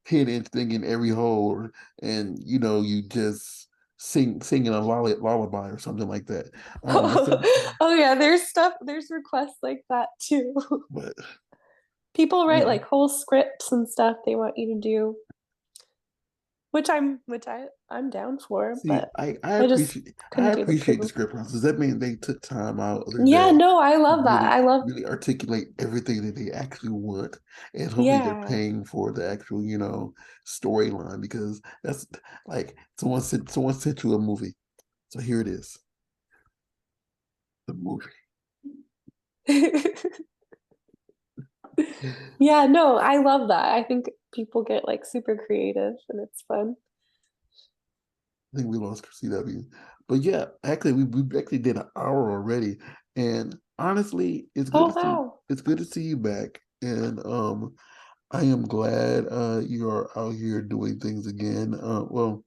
[SPEAKER 1] 10-inch thing in every hole, and you just singing a lullaby or something like that. I don't know,
[SPEAKER 3] Oh yeah, there's requests like that too.
[SPEAKER 1] but
[SPEAKER 3] People write
[SPEAKER 1] yeah.
[SPEAKER 3] like whole scripts and stuff they want you to do, which I'm down for,
[SPEAKER 1] See,
[SPEAKER 3] but I just
[SPEAKER 1] I
[SPEAKER 3] couldn't do the
[SPEAKER 1] appreciate the
[SPEAKER 3] poop.
[SPEAKER 1] script process. That means they took time out of their
[SPEAKER 3] Yeah,
[SPEAKER 1] day
[SPEAKER 3] no, I
[SPEAKER 1] to
[SPEAKER 3] love that. I love,
[SPEAKER 1] really articulate everything that they actually want, and hopefully they're
[SPEAKER 3] yeah.
[SPEAKER 1] paying for the actual, storyline, because that's like someone sent you a movie. So here it is, the movie.
[SPEAKER 3] Yeah, no, I love that. I think people get like super creative and it's fun.
[SPEAKER 1] I think we lost CW. But yeah, actually we actually did an hour already. And honestly,
[SPEAKER 3] Oh wow.
[SPEAKER 1] it's good to see you back. And I am glad you are out here doing things again. Well,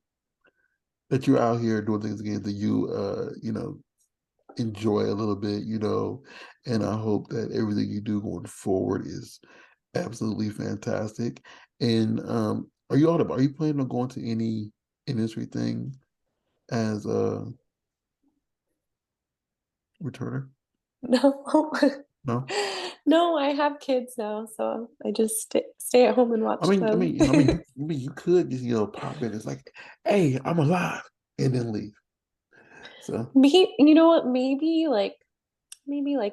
[SPEAKER 1] that you're out here doing things again that enjoy a little bit, and I hope that everything you do going forward is absolutely fantastic. And are you planning on going to any industry thing as a returner?
[SPEAKER 3] No.
[SPEAKER 1] No?
[SPEAKER 3] No, I have kids now, so I just stay at home and watch them.
[SPEAKER 1] You could just, pop in. It's like, hey, I'm alive, and then leave. So,
[SPEAKER 3] You know what? Maybe like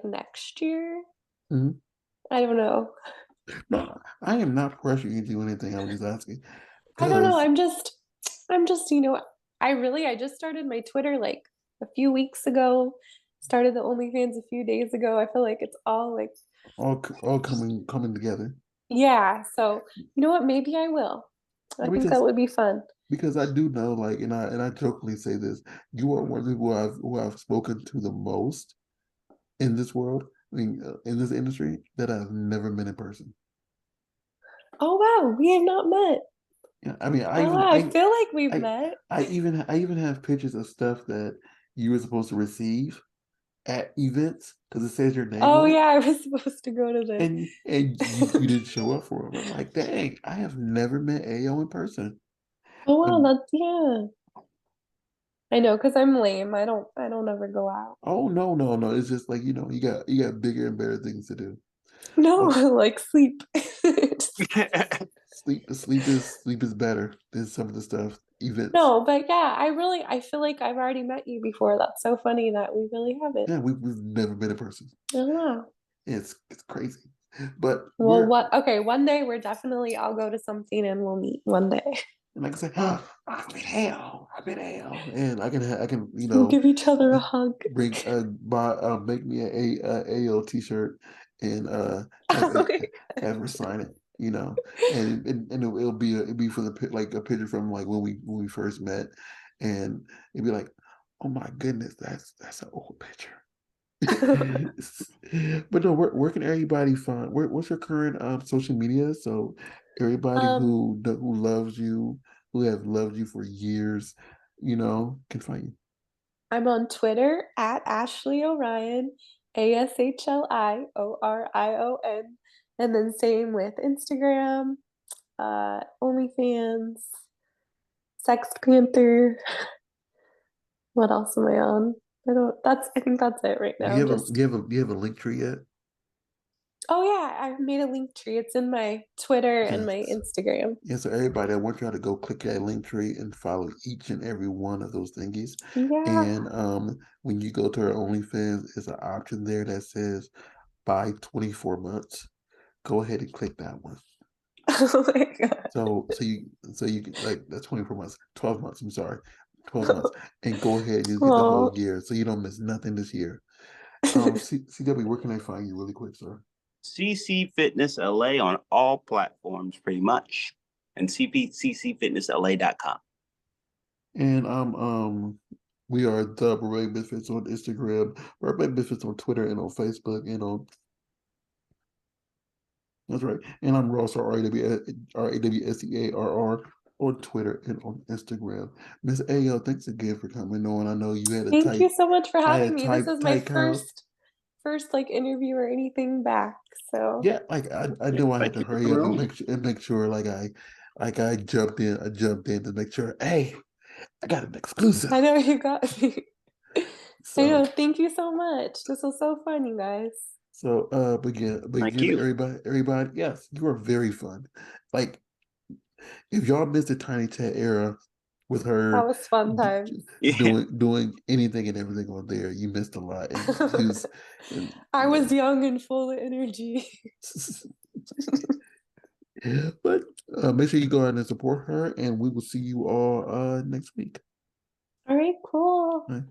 [SPEAKER 3] next year.
[SPEAKER 1] mhm.
[SPEAKER 3] I don't know.
[SPEAKER 1] No, I am not pressuring you to do anything. I was just asking
[SPEAKER 3] I don't know.
[SPEAKER 1] because
[SPEAKER 3] I'm just, I just started my Twitter like a few weeks ago. Started the OnlyFans a few days ago. I feel like it's all like,
[SPEAKER 1] all coming together.
[SPEAKER 3] yeah. So, you know what? Maybe I will. I
[SPEAKER 1] I mean,
[SPEAKER 3] think that would be fun.
[SPEAKER 1] because I do know, like, and I jokingly say this, you are one of the people who I've spoken to the most in this world. I mean, in this industry that I've never met in person.
[SPEAKER 3] Oh wow, we have not met.
[SPEAKER 1] Yeah, I mean,
[SPEAKER 3] Oh wow, I feel like we've
[SPEAKER 1] I,
[SPEAKER 3] met.
[SPEAKER 1] I even have pictures of stuff that you were supposed to receive at events because it says your name
[SPEAKER 3] Oh
[SPEAKER 1] on it,
[SPEAKER 3] yeah, I was supposed to go to the.
[SPEAKER 1] and you didn't show up for them. I'm like, dang, I have never met Ao in person.
[SPEAKER 3] Oh wow,
[SPEAKER 1] And
[SPEAKER 3] that's yeah. I know, because I'm lame. I don't ever go out.
[SPEAKER 1] oh no, no, no, it's just like you got bigger and better things to do.
[SPEAKER 3] No,
[SPEAKER 1] But
[SPEAKER 3] like sleep.
[SPEAKER 1] sleep is better than some of the stuff events.
[SPEAKER 3] No, but yeah, I feel like I've already met you before. That's so funny that we really haven't.
[SPEAKER 1] Yeah, we've never been in person.
[SPEAKER 3] Oh wow.
[SPEAKER 1] It's crazy, but
[SPEAKER 3] Well, what? Okay, one day I'll go to something and we'll meet one day.
[SPEAKER 1] and like I say, oh, I've been hell, and I can
[SPEAKER 3] We'll give each other a hug.
[SPEAKER 1] bring make me a AO t-shirt, and
[SPEAKER 3] Okay.
[SPEAKER 1] have her sign it, you know, and it'll be for like a picture from like when we first met, and it'd be like, oh my goodness, that's an old picture. But no, where can everybody find what's your current social media? So everybody
[SPEAKER 3] Um,
[SPEAKER 1] who loves you, who have loved you for years, you know, can find you.
[SPEAKER 3] I'm on Twitter at Ashley Orion, ASHLIORION, and then same with Instagram, OnlyFans, Sex Panther. What else am I on? I think that's it right
[SPEAKER 1] Do
[SPEAKER 3] now.
[SPEAKER 1] you have
[SPEAKER 3] Just
[SPEAKER 1] do you have a link tree yet?
[SPEAKER 3] oh yeah, I've made a link tree. It's in my Twitter and my
[SPEAKER 1] Yes.
[SPEAKER 3] Instagram.
[SPEAKER 1] Yeah, so everybody, I want y'all to go click that link tree and follow each and every one of those thingies.
[SPEAKER 3] Yeah.
[SPEAKER 1] And when you go to our OnlyFans, there's an option there that says buy 24 months. Go ahead and click that one.
[SPEAKER 3] Oh my God.
[SPEAKER 1] So you can like that's 24 months, 12 months, I'm sorry, 12 months. And go ahead and just get the whole
[SPEAKER 3] Oh,
[SPEAKER 1] year so you don't miss nothing this year. CW, where can I find you really quick, sir?
[SPEAKER 2] CC Fitness LA on all platforms, pretty much, and CCFitnessLA.com.
[SPEAKER 1] And we are the Berberag Misfits on Instagram, Berberag Misfits on Twitter and on Facebook and on that's right. And I'm Ross RAWSEARR on Twitter and on Instagram. Miss Ayo, thanks again for coming on. I know you had a
[SPEAKER 3] thank you so much for having me. This is my
[SPEAKER 1] tight house.
[SPEAKER 3] first like interview or anything back. So
[SPEAKER 1] Yeah, like I
[SPEAKER 2] Yeah,
[SPEAKER 1] knew I had
[SPEAKER 2] thank
[SPEAKER 1] to
[SPEAKER 2] you for
[SPEAKER 1] hurry
[SPEAKER 2] coming
[SPEAKER 1] up
[SPEAKER 2] on.
[SPEAKER 1] and make sure I jumped in to make sure, hey, I got an
[SPEAKER 3] I
[SPEAKER 1] exclusive.
[SPEAKER 3] know you got me. I
[SPEAKER 1] So
[SPEAKER 3] know. Thank you so much. This was so fun, you guys.
[SPEAKER 1] but
[SPEAKER 2] Thank
[SPEAKER 1] again,
[SPEAKER 2] you.
[SPEAKER 1] everybody, yes, you are very fun. Like if y'all missed the Tiny Chat era with
[SPEAKER 3] That
[SPEAKER 1] her
[SPEAKER 3] was fun times.
[SPEAKER 2] Yeah.
[SPEAKER 1] doing anything and everything on there, you missed a lot. And she was, and,
[SPEAKER 3] I
[SPEAKER 1] you
[SPEAKER 3] was
[SPEAKER 1] know,
[SPEAKER 3] young and full of energy.
[SPEAKER 1] but make sure you go out and support her, and we will see you all next week.
[SPEAKER 3] All right, cool.
[SPEAKER 1] All right.